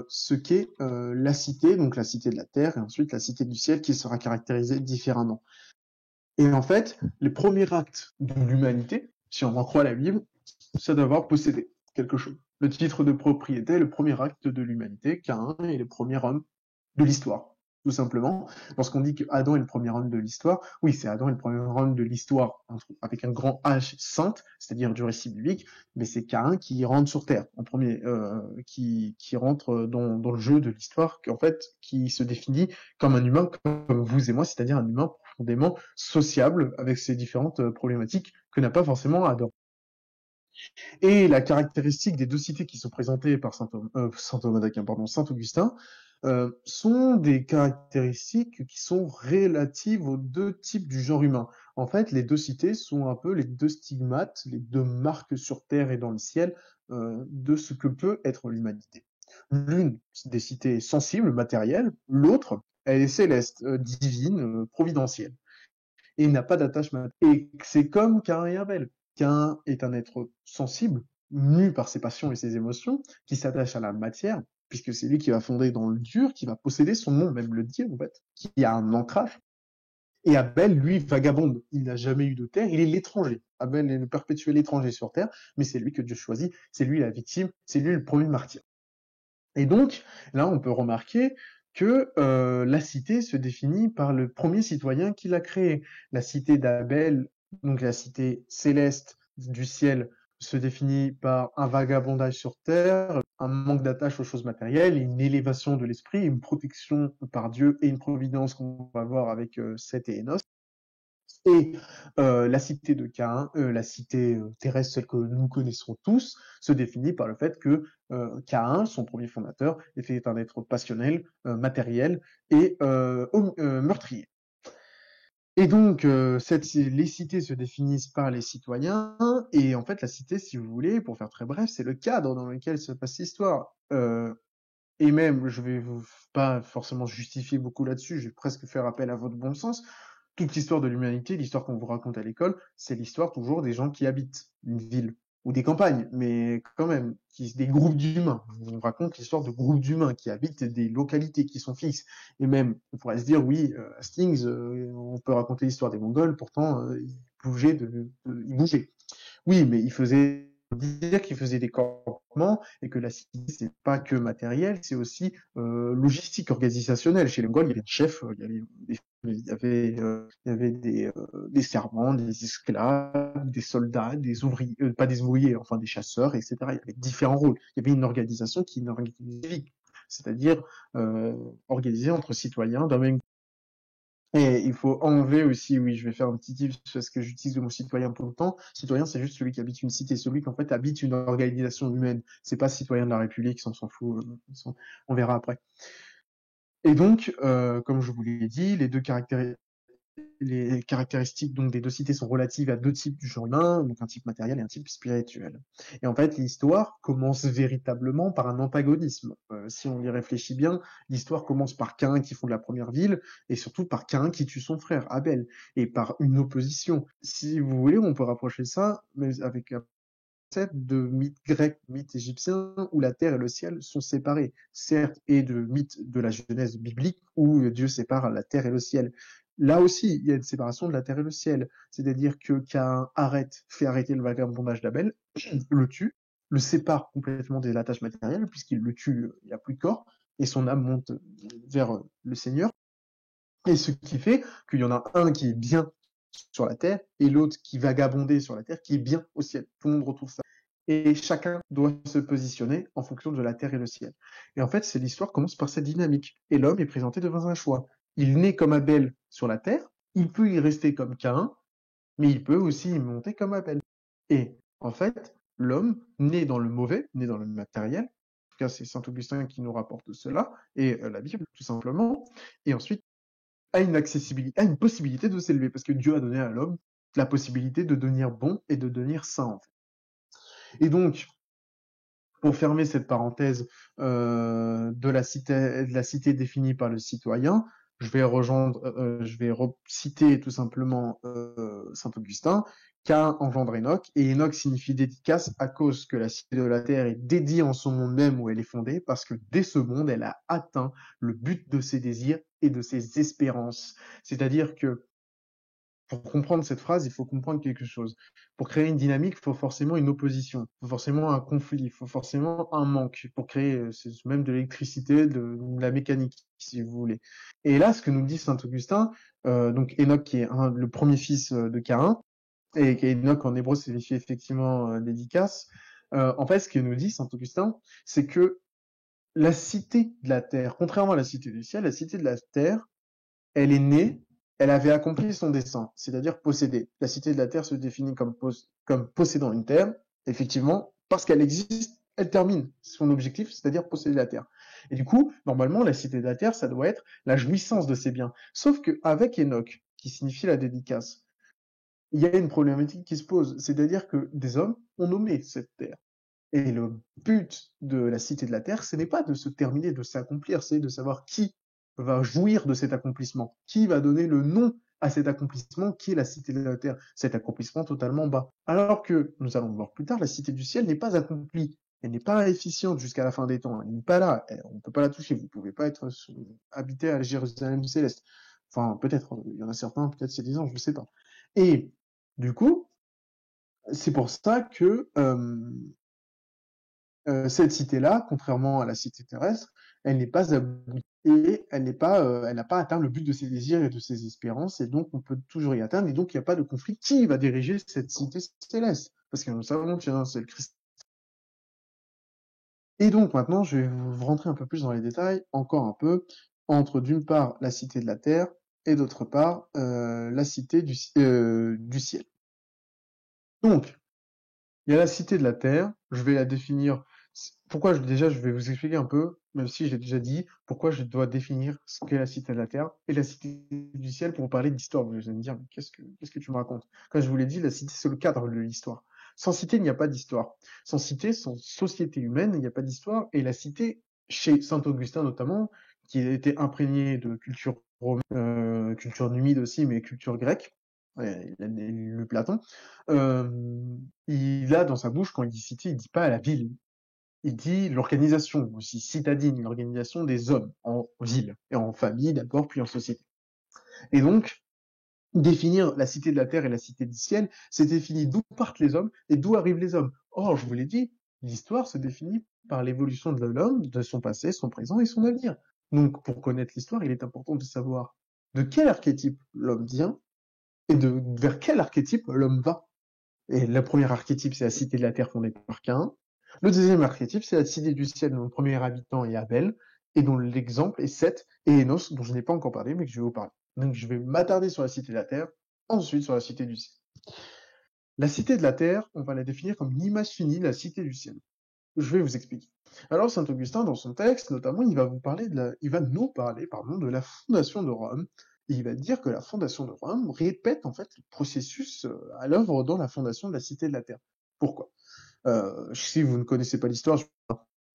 S1: ce qu'est la cité, donc la cité de la terre, et ensuite la cité du ciel, qui sera caractérisée différemment. Et en fait, les premiers actes de l'humanité, si on en croit la Bible, c'est d'avoir possédé quelque chose. Le titre de propriété est le premier acte de l'humanité, Caïn est le premier homme de l'histoire. Tout simplement, lorsqu'on dit que Adam est le premier homme de l'histoire, oui, c'est Adam est le premier homme de l'histoire avec un grand H sainte, c'est-à-dire du récit biblique, mais c'est Caïn qui rentre sur Terre en premier, qui rentre dans le jeu de l'histoire, en fait, qui se définit comme un humain comme vous et moi, c'est-à-dire un humain profondément sociable avec ses différentes problématiques que n'a pas forcément Adam. Et la caractéristique des deux cités qui sont présentées par saint Thomas d'Aquin, pardon, saint Augustin, sont des caractéristiques qui sont relatives aux deux types du genre humain. En fait, les deux cités sont un peu les deux stigmates, les deux marques sur Terre et dans le ciel de ce que peut être l'humanité. L'une des cités sensibles, matérielles, l'autre, elle est céleste, divine, providentielle, et n'a pas d'attachement. Et c'est comme Caïn et Abel. Caïn est un être sensible, mu par ses passions et ses émotions, qui s'attache à la matière, puisque c'est lui qui va fonder dans le dur, qui va posséder son nom, même le dire en fait, qui a un ancrage. Et Abel, lui, vagabonde. Il n'a jamais eu de terre, il est l'étranger. Abel est le perpétuel étranger sur terre, mais c'est lui que Dieu choisit, c'est lui la victime, c'est lui le premier martyr. Et donc, là, on peut remarquer que la cité se définit par le premier citoyen qui l'a créée. La cité d'Abel, donc la cité céleste du ciel, se définit par un vagabondage sur terre, un manque d'attache aux choses matérielles, une élévation de l'esprit, une protection par Dieu et une providence qu'on va voir avec Seth et Enos. Et la cité de Caïn, la cité terrestre, celle que nous connaissons tous, se définit par le fait que Caïn, son premier fondateur, était un être passionnel, matériel et meurtrier. Et donc, les cités se définissent par les citoyens, et en fait, la cité, si vous voulez, pour faire très bref, c'est le cadre dans lequel se passe l'histoire. Et même, je vais pas forcément justifier beaucoup là-dessus, je vais presque faire appel à votre bon sens. Toute l'histoire de l'humanité, l'histoire qu'on vous raconte à l'école, c'est l'histoire toujours des gens qui habitent une ville ou des campagnes, mais quand même, des groupes d'humains. On vous raconte l'histoire de groupes d'humains qui habitent des localités qui sont fixes. Et même, on pourrait se dire, oui, Hastings, on peut raconter l'histoire des Mongols, pourtant, ils bougeaient. Oui, mais il faisait dire qu'il faisait des campements et que la cité, c'est pas que matériel, c'est aussi logistique, organisationnel. Chez les Mongols, il y avait un chef, il y avait des servants, des esclaves, des soldats, des ouvriers, pas des ouvriers, enfin des chasseurs, etc. Il y avait différents rôles. Il y avait une organisation qui est une organisation civique, c'est-à-dire organisée entre citoyens d'un même. Et il faut enlever aussi, oui, je vais faire un petit tip parce que j'utilise le mot citoyen tout le temps. Citoyen, c'est juste celui qui habite une cité, celui qui en fait habite une organisation humaine. C'est pas citoyen de la République, ça on s'en fout, on verra après. Et donc, comme je vous l'ai dit, les caractéristiques donc des deux cités sont relatives à deux types du genre humain, donc un type matériel et un type spirituel. Et en fait, l'histoire commence véritablement par un antagonisme. Si on y réfléchit bien, l'histoire commence par Caïn qui fonde la première ville, et surtout par Caïn qui tue son frère Abel, et par une opposition. Si vous voulez, on peut rapprocher ça mais avec un concept de mythe grec, mythe égyptien, où la terre et le ciel sont séparés, certes, et de mythe de la Genèse biblique, où Dieu sépare la terre et le ciel. Là aussi, il y a une séparation de la terre et le ciel. C'est-à-dire que Caïn fait arrêter le vagabondage d'Abel, le tue, le sépare complètement des attaches matérielles, puisqu'il le tue, il n'y a plus de corps, et son âme monte vers le Seigneur. Et ce qui fait qu'il y en a un qui est bien sur la terre et l'autre qui vagabondait sur la terre qui est bien au ciel. Tout le monde retrouve ça. Et chacun doit se positionner en fonction de la terre et le ciel. Et en fait, l'histoire commence par cette dynamique. Et l'homme est présenté devant un choix. Il naît comme Abel sur la terre, il peut y rester comme Caïn, mais il peut aussi y monter comme Abel. Et en fait, l'homme naît dans le mauvais, naît dans le matériel. En tout cas, c'est saint Augustin qui nous rapporte cela, et la Bible, tout simplement. Et ensuite, a une possibilité de s'élever, parce que Dieu a donné à l'homme la possibilité de devenir bon et de devenir saint, en fait. Et donc, pour fermer cette parenthèse de la cité définie par le citoyen, je vais citer tout simplement saint Augustin, Caïn engendre Enoch, et Enoch signifie dédicace à cause que la cité de la terre est dédiée en son monde même où elle est fondée, parce que dès ce monde, elle a atteint le but de ses désirs et de ses espérances. C'est-à-dire que pour comprendre cette phrase, il faut comprendre quelque chose. Pour créer une dynamique, il faut forcément une opposition, il faut forcément un conflit, il faut forcément un manque pour créer même de l'électricité, de la mécanique, si vous voulez. Et là, ce que nous dit saint Augustin, donc Enoch qui est le premier fils de Caïn, et Enoch en hébreu signifie effectivement dédicace, en fait, ce que nous dit saint Augustin, c'est que la cité de la terre, contrairement à la cité du ciel, la cité de la terre, elle est née, elle avait accompli son dessein, c'est-à-dire posséder. La cité de la terre se définit comme possédant une terre. Effectivement, parce qu'elle existe, elle termine son objectif, c'est-à-dire posséder la terre. Et du coup, normalement, la cité de la terre, ça doit être la jouissance de ces biens. Sauf qu'avec Enoch, qui signifie la dédicace, il y a une problématique qui se pose, c'est-à-dire que des hommes ont nommé cette terre. Et le but de la cité de la terre, ce n'est pas de se terminer, de s'accomplir, c'est de savoir qui va jouir de cet accomplissement, qui va donner le nom à cet accomplissement qui est la cité de la terre, cet accomplissement totalement bas. Alors que, nous allons le voir plus tard, la cité du ciel n'est pas accomplie, elle n'est pas efficiente jusqu'à la fin des temps, elle n'est pas là, on ne peut pas la toucher, vous ne pouvez pas être habité à la Jérusalem céleste. Enfin, peut-être, il y en a certains, peut-être c'est 10 ans, je ne sais pas. Et du coup, c'est pour ça que cette cité-là, contrairement à la cité terrestre, elle n'est pas aboutie et elle n'a pas atteint le but de ses désirs et de ses espérances, et donc on peut toujours y atteindre, et donc il n'y a pas de conflit. Qui va diriger cette cité céleste? Parce que nous savons que c'est le Christ. Et donc maintenant, je vais vous rentrer un peu plus dans les détails, encore un peu, entre d'une part la cité de la terre et d'autre part la cité du ciel. Donc, il y a la cité de la terre, je vais la définir. Pourquoi déjà, je vais vous expliquer un peu, même si j'ai déjà dit, pourquoi je dois définir ce qu'est la cité de la terre et la cité du ciel pour vous parler d'histoire. Vous allez me dire, mais qu'est-ce que tu me racontes? Comme je vous l'ai dit, la cité, c'est le cadre de l'histoire. Sans cité, il n'y a pas d'histoire. Sans cité, sans société humaine, il n'y a pas d'histoire. Et la cité, chez Saint-Augustin notamment, qui a été imprégné de culture romaine, culture numide aussi, mais culture grecque, ouais, il a lu Platon, il a dans sa bouche, quand il dit cité, il dit pas la ville, il dit l'organisation aussi citadine, l'organisation des hommes en ville et en famille d'abord, puis en société. Et donc, définir la cité de la terre et la cité du ciel, c'est définir d'où partent les hommes et d'où arrivent les hommes. Or, je vous l'ai dit, l'histoire se définit par l'évolution de l'homme, de son passé, son présent et son avenir. Donc, pour connaître l'histoire, il est important de savoir de quel archétype l'homme vient et vers quel archétype l'homme va. Et le premier archétype, c'est la cité de la terre fondée par Caïn. Le deuxième archétype, c'est la cité du ciel dont le premier habitant est Abel, et dont l'exemple est Seth et Enos, dont je n'ai pas encore parlé, mais que je vais vous parler. Donc je vais m'attarder sur la cité de la terre, ensuite sur la cité du ciel. La cité de la terre, on va la définir comme l'image finie de la cité du ciel. Je vais vous expliquer. Alors Saint Augustin, dans son texte, notamment, il va nous parler de la fondation de Rome. Et il va dire que la fondation de Rome répète en fait le processus à l'œuvre dans la fondation de la cité de la terre. Pourquoi? Si vous ne connaissez pas l'histoire,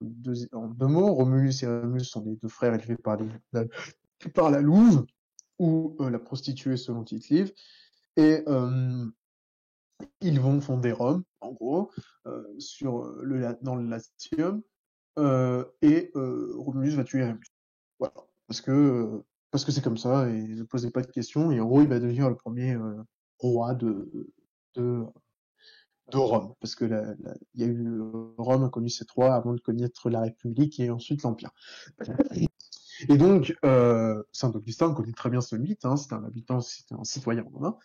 S1: en deux mots, Romulus et Rémus sont les deux frères élevés par la louve ou la prostituée selon Tite-Live, et ils vont fonder Rome, en gros, dans le Latium, et Romulus va tuer Rémus. Voilà, parce que c'est comme ça, et ne posez pas de questions, et en gros, il va devenir le premier roi de, de Rome, parce que il y a eu Rome a connu ses rois avant de connaître la République et ensuite l'Empire. Et donc, Saint-Augustin connaît très bien ce mythe, hein, c'était un citoyen romain,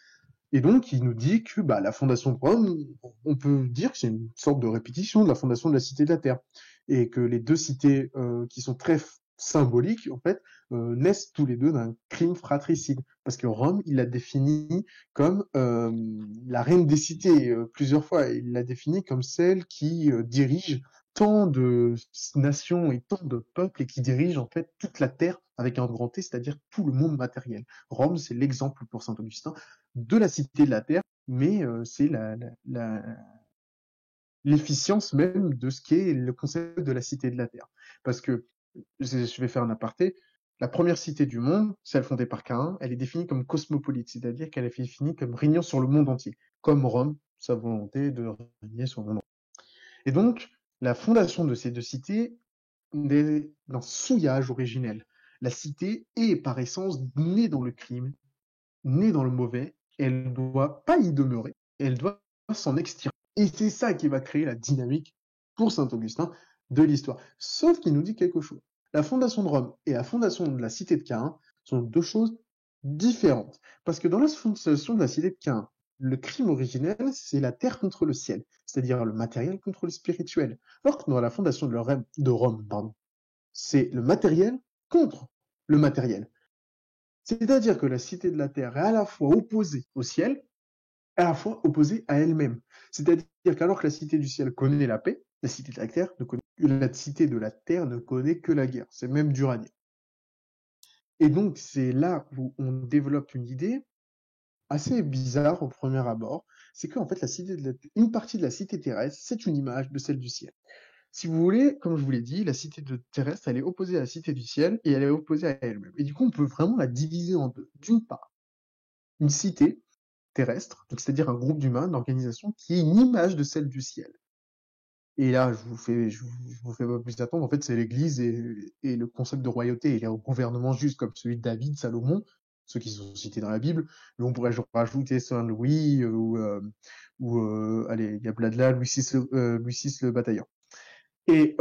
S1: et donc il nous dit que la fondation de Rome, on peut dire que c'est une sorte de répétition de la fondation de la cité de la Terre, et que les deux cités qui sont très symboliques, en fait, naissent tous les deux d'un crime fratricide. Parce que Rome, il l'a défini comme la reine des cités plusieurs fois. Il l'a défini comme celle qui dirige tant de nations et tant de peuples et qui dirige en fait toute la terre avec un grand T, c'est-à-dire tout le monde matériel. Rome, c'est l'exemple pour Saint-Augustin de la cité de la terre, mais c'est l'efficience même de ce qu'est le concept de la cité de la terre. Parce que, je vais faire un aparté, la première cité du monde, celle fondée par Caïn, elle est définie comme cosmopolite, c'est-à-dire qu'elle est définie comme régnant sur le monde entier, comme Rome, sa volonté de régner sur le monde entier. Et donc, la fondation de ces deux cités est d'un souillage originel. La cité est par essence née dans le crime, née dans le mauvais, elle ne doit pas y demeurer, elle doit s'en extirper. Et c'est ça qui va créer la dynamique pour Saint-Augustin de l'histoire. Sauf qu'il nous dit quelque chose. La fondation de Rome et la fondation de la cité de Caïn sont deux choses différentes. Parce que dans la fondation de la cité de Caïn, le crime originel, c'est la terre contre le ciel, c'est-à-dire le matériel contre le spirituel. Alors que dans la fondation de Rome, c'est le matériel contre le matériel. C'est-à-dire que la cité de la terre est à la fois opposée au ciel, à la fois opposée à elle-même. C'est-à-dire qu'alors que la cité du ciel connaît la paix, la cité de la terre ne connaît, la cité de la terre ne connaît que la guerre. C'est même dur à dire. Et donc, c'est là où on développe une idée assez bizarre au premier abord. C'est qu'en fait, une partie de la cité terrestre, c'est une image de celle du ciel. Si vous voulez, comme je vous l'ai dit, la cité terrestre, elle est opposée à la cité du ciel et elle est opposée à elle-même. Et du coup, on peut vraiment la diviser en deux. D'une part, une cité terrestre, donc c'est-à-dire un groupe d'humains, d'organisations, qui est une image de celle du ciel. Et là, je vous fais pas plus attendre. En fait, c'est l'Église et le concept de royauté et le gouvernement juste comme celui de David, Salomon, ceux qui sont cités dans la Bible. Mais on pourrait rajouter Saint Louis allez, il y a Bladla, Louis VI le bataillon. Et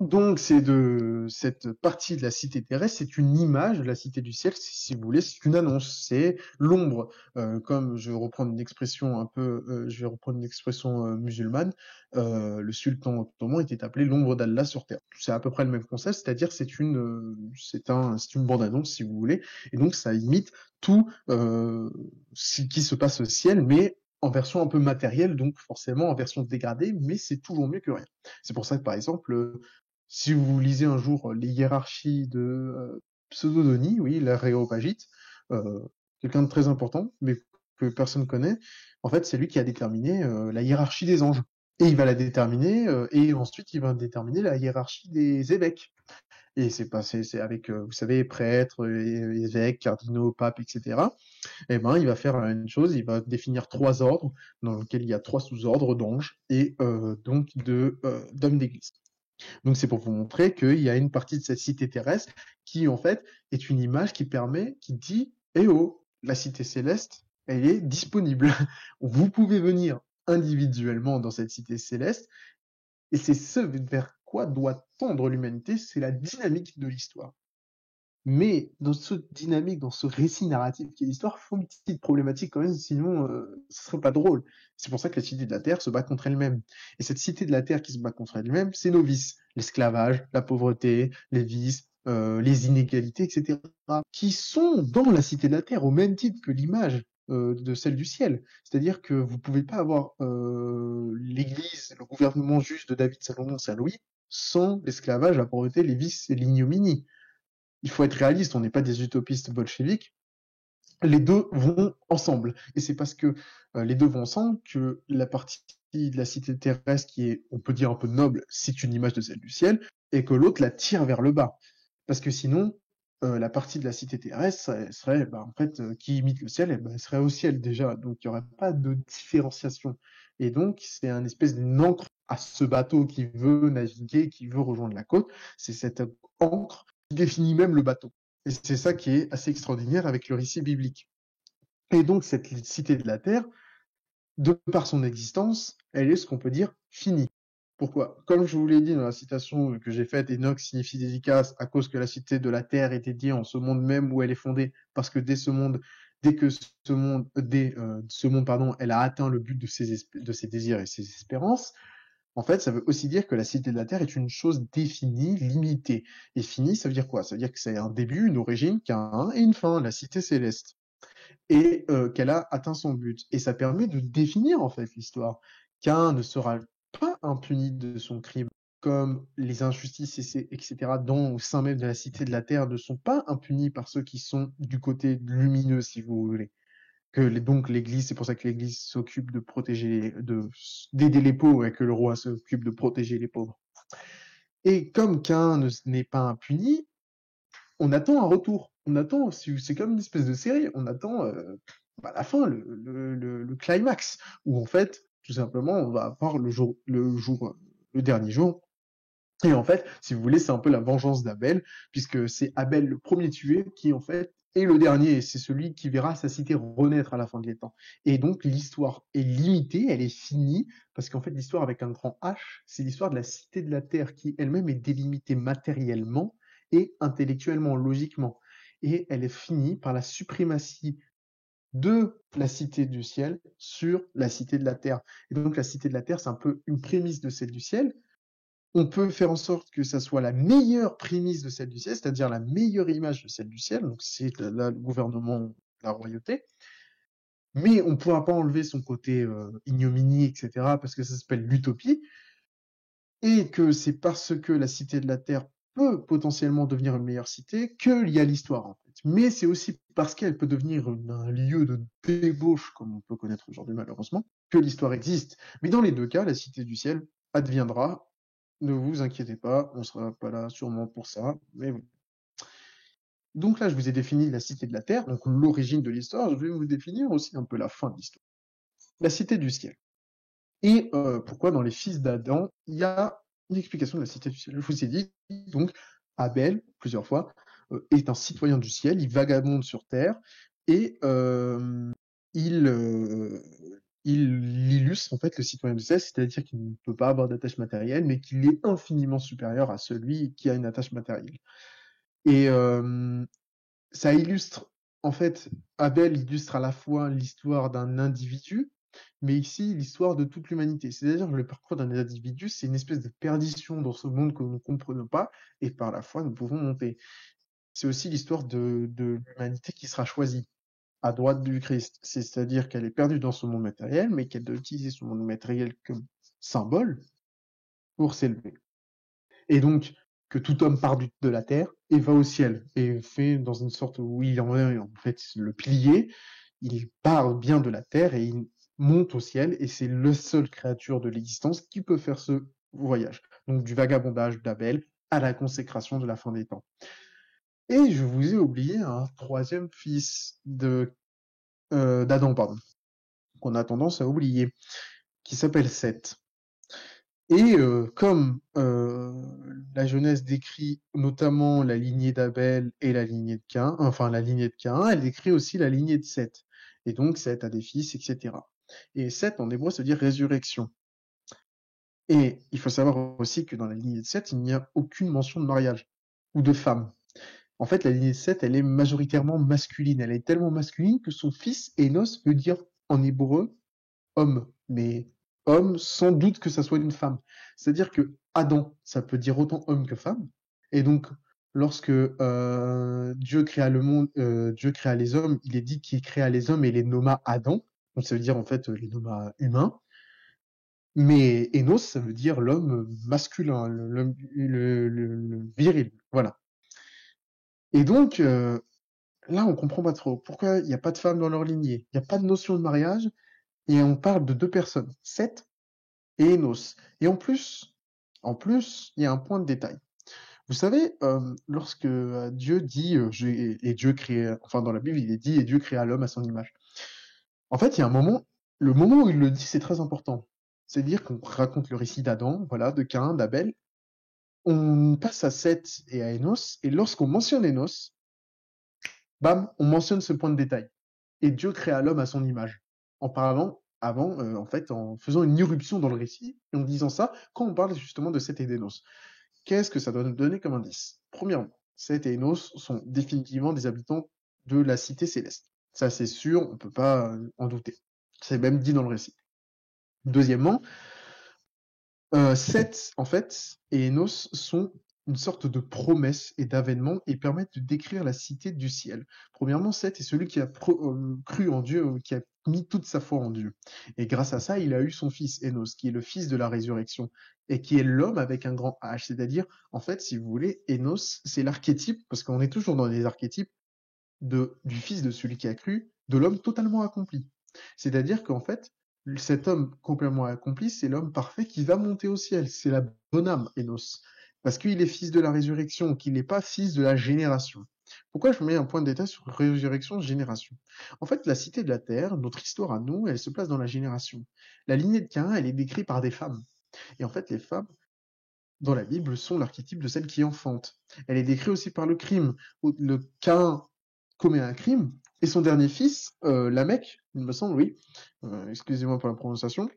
S1: donc, c'est de cette partie de la cité terrestre, c'est une image de la cité du ciel, si vous voulez, c'est une annonce, c'est l'ombre. Comme je vais reprendre une expression musulmane, le sultan ottoman était appelé l'ombre d'Allah sur terre. C'est à peu près le même concept, c'est-à-dire c'est une bande-annonce, si vous voulez, et donc ça imite tout ce qui se passe au ciel, mais en version un peu matérielle, donc forcément en version dégradée, mais c'est toujours mieux que rien. C'est pour ça que, par exemple, si vous lisez un jour les hiérarchies de Pseudo-Denis, oui, l'aréopagite, euh, quelqu'un de très important, mais que personne connaît, en fait, c'est lui qui a déterminé la hiérarchie des anges. Et il va la déterminer, et ensuite il va déterminer la hiérarchie des évêques. Et c'est avec, vous savez, prêtres, évêques, cardinaux, papes, etc. Eh ben, il va faire une chose, il va définir 3 ordres, dans lesquels il y a 3 sous-ordres d'anges, et donc d'hommes d'église. Donc c'est pour vous montrer qu'il y a une partie de cette cité terrestre qui en fait est une image qui dit eh oh, la cité céleste, elle est disponible. Vous pouvez venir individuellement dans cette cité céleste et c'est ce vers quoi doit tendre l'humanité, c'est la dynamique de l'histoire. Mais dans cette dynamique, dans ce récit narratif qui est l'histoire, il faut une petite problématique quand même, sinon ce serait pas drôle. C'est pour ça que la cité de la Terre se bat contre elle-même. Et cette cité de la Terre qui se bat contre elle-même, c'est nos vices. L'esclavage, la pauvreté, les vices, les inégalités, etc. qui sont dans la cité de la Terre, au même titre que l'image de celle du ciel. C'est-à-dire que vous pouvez pas avoir l'Église, le gouvernement juste de David, Salomon, Saint-Louis, sans l'esclavage, la pauvreté, les vices et l'ignominie. Il faut être réaliste, on n'est pas des utopistes bolcheviques. Les deux vont ensemble. Et c'est parce que les deux vont ensemble que la partie de la cité terrestre qui est, on peut dire, un peu noble, c'est une image de celle du ciel, et que l'autre la tire vers le bas. Parce que sinon, la partie de la cité terrestre serait, en fait, qui imite le ciel, elle serait au ciel déjà. Donc il n'y aurait pas de différenciation. Et donc, c'est un espèce d'une encre à ce bateau qui veut naviguer, qui veut rejoindre la côte. C'est cette encre qui définit même le bateau. Et c'est ça qui est assez extraordinaire avec le récit biblique. Et donc, cette cité de la terre, de par son existence, elle est ce qu'on peut dire finie. Pourquoi? Comme je vous l'ai dit dans la citation que j'ai faite, Enoch signifie dédicace à cause que la cité de la terre est dédiée en ce monde même où elle est fondée, parce que dès ce monde, pardon, elle a atteint le but de ses désirs et ses espérances. En fait, ça veut aussi dire que la cité de la Terre est une chose définie, limitée. Et finie, ça veut dire quoi? Ça veut dire que c'est un début, une origine, qu'un un et une fin, la cité céleste. Et qu'elle a atteint son but. Et ça permet de définir, en fait, l'histoire. Qu'un ne sera pas impuni de son crime, comme les injustices, etc., dans, au sein même de la cité de la Terre, ne sont pas impunis par ceux qui sont du côté lumineux, si vous voulez donc l'Église, c'est pour ça que l'Église s'occupe de protéger, d'aider les pauvres et que le roi s'occupe de protéger les pauvres. Et comme qu'un n'est pas impuni, on attend un retour. On attend, c'est comme une espèce de série, on attend la fin, le climax, où en fait, tout simplement, on va avoir le dernier jour. Et en fait, si vous voulez, c'est un peu la vengeance d'Abel, puisque c'est Abel le premier tué qui, en fait, est le dernier. C'est celui qui verra sa cité renaître à la fin des temps. Et donc, l'histoire est limitée, elle est finie, parce qu'en fait, l'histoire avec un grand H, c'est l'histoire de la cité de la Terre qui elle-même est délimitée matériellement et intellectuellement, logiquement. Et elle est finie par la suprématie de la cité du ciel sur la cité de la terre. Et donc la cité de la terre, c'est un peu une prémisse de celle du ciel, on peut faire en sorte que ça soit la meilleure prémisse de celle du ciel, c'est-à-dire la meilleure image de celle du ciel, donc c'est là le gouvernement, la royauté, mais on ne pourra pas enlever son côté ignominie, etc., parce que ça s'appelle l'utopie, et que c'est parce que la cité de la Terre peut potentiellement devenir une meilleure cité qu'il y a l'histoire, en fait. Mais c'est aussi parce qu'elle peut devenir un lieu de débauche, comme on peut connaître aujourd'hui malheureusement, que l'histoire existe. Mais dans les deux cas, la cité du ciel adviendra. Ne vous inquiétez pas, on sera pas là sûrement pour ça, mais bon. Donc là, je vous ai défini la cité de la Terre, donc l'origine de l'histoire. Je vais vous définir aussi un peu la fin de l'histoire. La cité du ciel. Et pourquoi dans les fils d'Adam, il y a une explication de la cité du ciel. Je vous ai dit, donc, Abel, plusieurs fois, est un citoyen du ciel, il vagabonde sur terre, et il, euh, il illustre en fait le citoyen du ciel, c'est-à-dire qu'il ne peut pas avoir d'attache matérielle, mais qu'il est infiniment supérieur à celui qui a une attache matérielle. Et ça illustre, en fait, Abel illustre à la fois l'histoire d'un individu, mais ici l'histoire de toute l'humanité. C'est-à-dire que le parcours d'un individu, c'est une espèce de perdition dans ce monde que nous ne comprenons pas, et par la foi, nous pouvons monter. C'est aussi l'histoire de l'humanité qui sera choisie à droite du Christ. C'est-à-dire qu'elle est perdue dans ce monde matériel, mais qu'elle doit utiliser ce monde matériel comme symbole pour s'élever. Et donc, que tout homme part de la terre et va au ciel, et fait dans une sorte où il en est en fait le pilier, il part bien de la terre et il monte au ciel, et c'est le seul créature de l'existence qui peut faire ce voyage. Donc du vagabondage d'Abel à la consécration de la fin des temps. Et je vous ai oublié un troisième fils d'Adam, pardon, qu'on a tendance à oublier, qui s'appelle Seth. Et comme la Genèse décrit notamment la lignée d'Abel et la lignée de Caïn, enfin la lignée de Caïn, elle décrit aussi la lignée de Seth. Et donc Seth a des fils, etc. Et Seth en hébreu ça veut dire résurrection. Et il faut savoir aussi que dans la lignée de Seth, il n'y a aucune mention de mariage ou de femme. En fait, la lignée de Seth, elle est majoritairement masculine. Elle est tellement masculine que son fils Enos veut dire en hébreu homme, mais homme sans doute que ça soit une femme. C'est-à-dire que Adam, ça peut dire autant homme que femme. Et donc, lorsque Dieu créa le monde, Dieu créa les hommes, il est dit qu'il créa les hommes et les nomma Adam. Donc ça veut dire en fait les nomma humains. Mais Enos, ça veut dire l'homme masculin, le viril. Voilà. Et donc, là, on comprend pas trop. Pourquoi il n'y a pas de femme dans leur lignée? Il n'y a pas de notion de mariage. Et on parle de deux personnes, Seth et Enos. Et en plus, il y a un point de détail. Vous savez, lorsque Dieu dit, et Dieu crée, enfin dans la Bible, il est dit, et Dieu créa l'homme à son image. En fait, il y a un moment, le moment où il le dit, c'est très important. C'est-à-dire qu'on raconte le récit d'Adam, voilà, de Caïn, d'Abel. On passe à Seth et à Enos, et lorsqu'on mentionne Enos, bam, on mentionne ce point de détail. Et Dieu créa l'homme à son image. En parlant avant, en fait, en faisant une irruption dans le récit, et en disant ça, quand on parle justement de Seth et d'Enos. Qu'est-ce que ça doit nous donner comme indice? Premièrement, Seth et Enos sont définitivement des habitants de la cité céleste. Ça, c'est sûr, on ne peut pas en douter. C'est même dit dans le récit. Deuxièmement, Seth, en fait, et Enos sont une sorte de promesse et d'avènement et permettent de décrire la cité du ciel. Premièrement, Seth est celui qui a cru en Dieu, qui a mis toute sa foi en Dieu. Et grâce à ça, il a eu son fils Enos, qui est le fils de la résurrection, et qui est l'homme avec un grand H. C'est-à-dire, en fait, si vous voulez, Enos, c'est l'archétype, parce qu'on est toujours dans les archétypes, du fils de celui qui a cru, de l'homme totalement accompli. C'est-à-dire qu'en fait, cet homme complètement accompli, c'est l'homme parfait qui va monter au ciel. C'est la bonne âme, Enos. Parce qu'il est fils de la résurrection, qu'il n'est pas fils de la génération. Pourquoi je mets un point de détail sur résurrection, génération? En fait, la cité de la terre, notre histoire à nous, elle se place dans la génération. La lignée de Caïn, elle est décrite par des femmes. Et en fait, les femmes, dans la Bible, sont l'archétype de celle qui enfante. Elle est décrite aussi par le crime. Le Caïn commet un crime, et son dernier fils, Lamech, il me semble, oui, excusez-moi pour la prononciation,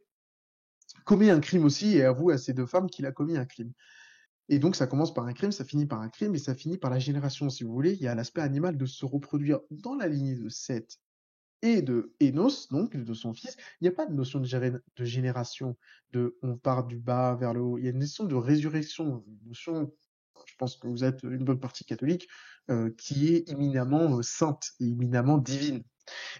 S1: commet un crime aussi et avoue à ces deux femmes qu'il a commis un crime. Et donc ça commence par un crime, ça finit par un crime, et ça finit par la génération, si vous voulez. Il y a l'aspect animal de se reproduire dans la lignée de Seth et de Enos, donc de son fils. Il n'y a pas de notion de génération, de on part du bas vers le haut. Il y a une notion de résurrection, une notion, je pense que vous êtes une bonne partie catholique, qui est éminemment sainte et éminemment divine.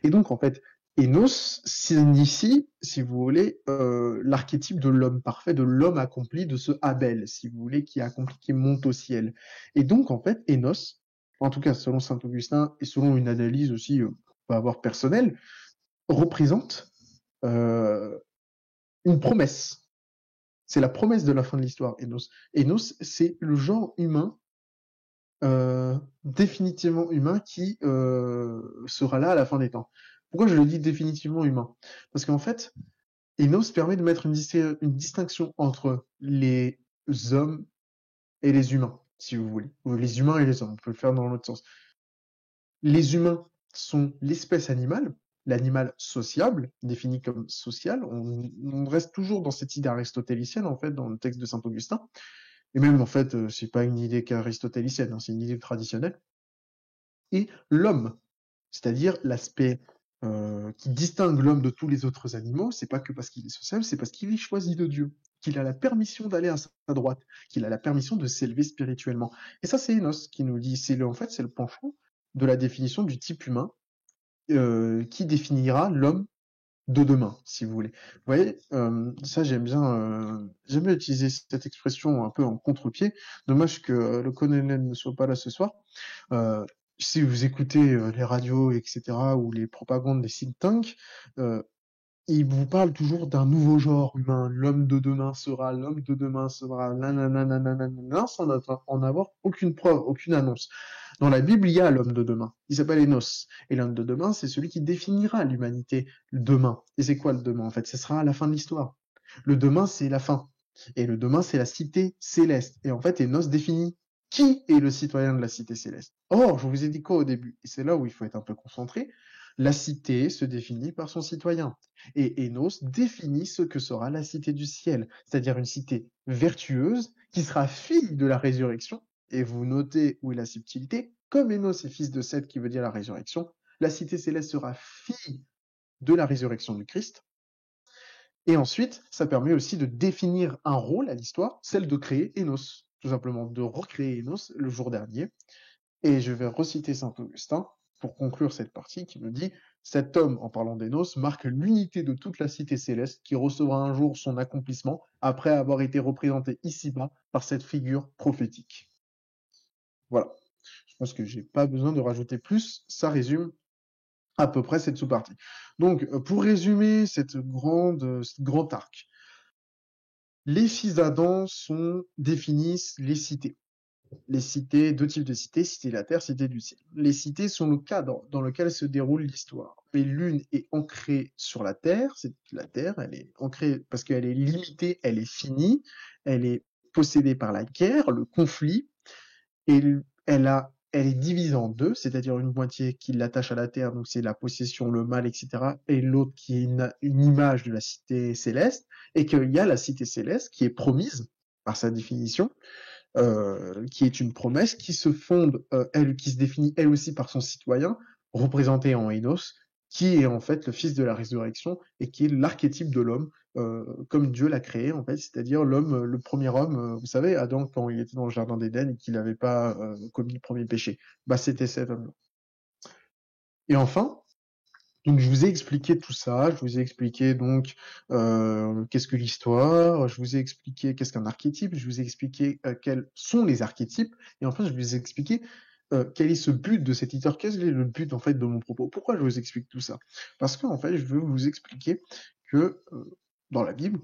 S1: Et donc, en fait, Enos signifie, si vous voulez, l'archétype de l'homme parfait, de l'homme accompli, de ce Abel, si vous voulez, qui est accompli, qui monte au ciel. Et donc, en fait, Enos, en tout cas selon saint Augustin et selon une analyse aussi, on peut avoir personnelle, représente une promesse. C'est la promesse de la fin de l'histoire, Enos. Enos, c'est le genre humain, définitivement humain, qui sera là à la fin des temps. Pourquoi je le dis définitivement humain? Parce qu'en fait, Enos permet de mettre une distinction entre les hommes et les humains, si vous voulez. Ou les humains et les hommes, on peut le faire dans l'autre sens. Les humains sont l'espèce animale, l'animal sociable, défini comme social. On reste toujours dans cette idée aristotélicienne, en fait, dans le texte de saint Augustin. Et même, en fait, c'est pas une idée qu'aristotélicienne, hein, c'est une idée traditionnelle. Et l'homme, c'est-à-dire l'aspect qui distingue l'homme de tous les autres animaux, c'est pas que parce qu'il est social, c'est parce qu'il est choisi de Dieu, qu'il a la permission d'aller à sa droite, qu'il a la permission de s'élever spirituellement. Et ça, c'est Enos qui nous dit, en fait, c'est le penchant de la définition du type humain qui définira l'homme de demain, si vous voulez. Vous voyez, ça j'aime bien utiliser cette expression un peu en contre-pied. Dommage que le colonel ne soit pas là ce soir. Euh, si vous écoutez les radios, etc., ou les propagandes des think tanks, ils vous parlent toujours d'un nouveau genre humain. L'homme de demain sera, nanana, sans en avoir aucune preuve, aucune annonce. Dans la Bible, il y a l'homme de demain. Il s'appelle Enos. Et l'homme de demain, c'est celui qui définira l'humanité demain. Et c'est quoi le demain, en fait? Ce sera à la fin de l'histoire. Le demain, c'est la fin. Et le demain, c'est la cité céleste. Et en fait, Enos définit qui est le citoyen de la cité céleste. Or, je vous ai dit quoi au début? Et c'est là où il faut être un peu concentré. La cité se définit par son citoyen. Et Enos définit ce que sera la cité du ciel, c'est-à-dire une cité vertueuse qui sera fille de la résurrection. Et vous notez où est la subtilité. Comme Enos est fils de Seth, qui veut dire la résurrection, la cité céleste sera fille de la résurrection du Christ. Et ensuite, ça permet aussi de définir un rôle à l'histoire, celle de créer Enos, tout simplement, de recréer Enos le jour dernier. Et je vais reciter saint Augustin pour conclure cette partie qui me dit cet homme, en parlant d'Enos, marque l'unité de toute la cité céleste qui recevra un jour son accomplissement après avoir été représenté ici-bas par cette figure prophétique. Voilà. Je pense que j'ai pas besoin de rajouter plus. Ça résume à peu près cette sous-partie. Donc, pour résumer ce grand arc, les fils d'Adam définissent les cités. Les cités, deux types de cités, cité de la terre, cité du ciel. Les cités sont le cadre dans lequel se déroule l'histoire. Mais l'une est ancrée sur la terre, c'est la terre, elle est ancrée parce qu'elle est limitée, elle est finie, elle est possédée par la guerre, le conflit, et elle est divisée en deux, c'est-à-dire une moitié qui l'attache à la terre, donc c'est la possession, le mal, etc., et l'autre qui est une image de la cité céleste, et qu'il y a la cité céleste qui est promise par sa définition, qui est une promesse qui se fonde, qui se définit elle aussi par son citoyen, représenté en Enos, qui est en fait le fils de la résurrection et qui est l'archétype de l'homme, comme Dieu l'a créé en fait, c'est-à-dire l'homme, le premier homme, vous savez, Adam quand il était dans le jardin d'Éden et qu'il n'avait pas commis le premier péché, bah c'était cet homme-là. Et enfin, donc je vous ai expliqué tout ça, je vous ai expliqué donc qu'est-ce que l'histoire, je vous ai expliqué qu'est-ce qu'un archétype, je vous ai expliqué quels sont les archétypes, et enfin je vous ai expliqué quel est ce but de cette histoire, quel est le but en fait de mon propos. Pourquoi je vous explique tout ça? Parce que en fait je veux vous expliquer que dans la Bible,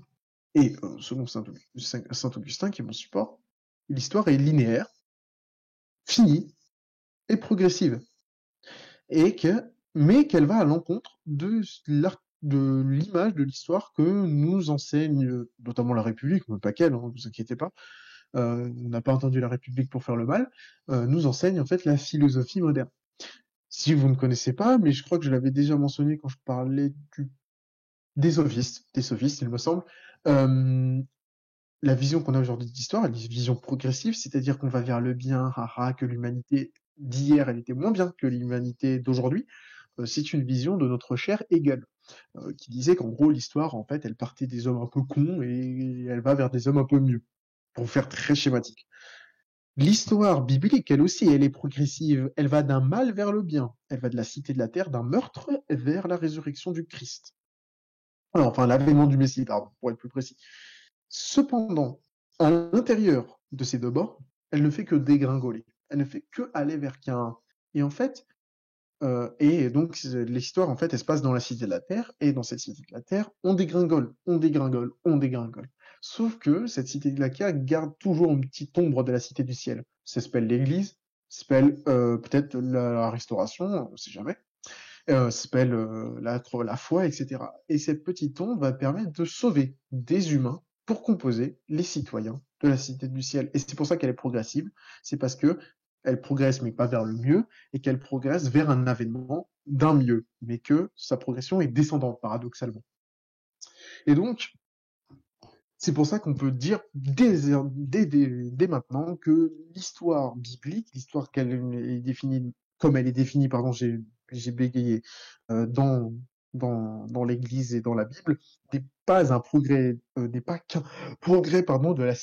S1: et selon Saint Augustin qui est mon support, l'histoire est linéaire, finie et progressive. Mais qu'elle va à l'encontre de l'image de l'histoire que nous enseigne notamment la République, mais pas qu'elle, hein, vous inquiétez pas, on n'a pas entendu la République pour faire le mal, nous enseigne en fait la philosophie moderne. Si vous ne connaissez pas, mais je crois que je l'avais déjà mentionné quand je parlais des sophistes, il me semble, la vision qu'on a aujourd'hui de l'histoire, elle est une vision progressive, c'est-à-dire qu'on va vers le bien, que l'humanité d'hier, elle était moins bien que l'humanité d'aujourd'hui. C'est une vision de notre cher Hegel, qui disait qu'en gros, l'histoire, en fait, elle partait des hommes un peu cons et elle va vers des hommes un peu mieux, pour faire très schématique. L'histoire biblique, elle aussi, elle est progressive. Elle va d'un mal vers le bien. Elle va de la cité de la terre, d'un meurtre, vers la résurrection du Christ. Enfin, l'avènement du Messie, pardon, pour être plus précis. Cependant, à l'intérieur de ces deux bords, elle ne fait que dégringoler. Elle ne fait que aller vers qu'un. Et en fait, et donc l'histoire, en fait, elle se passe dans la cité de la terre, et dans cette cité de la terre, on dégringole, on dégringole, on dégringole. Sauf que cette cité de la terre garde toujours une petite ombre de la cité du ciel. Ça s'appelle l'Église, ça s'appelle peut-être la Restauration, on ne sait jamais. Ça s'appelle la foi, etc. Et cette petite ombre va permettre de sauver des humains pour composer les citoyens de la cité du ciel. Et c'est pour ça qu'elle est progressive. C'est parce que elle progresse, mais pas vers le mieux, et qu'elle progresse vers un avènement d'un mieux, mais que sa progression est descendante, paradoxalement. Et donc, c'est pour ça qu'on peut dire dès maintenant que l'histoire biblique, l'histoire qu'elle est définie, comme elle est définie, pardon, j'ai bégayé, dans, dans l'Église et dans la Bible, n'est pas qu'un progrès, pardon, de la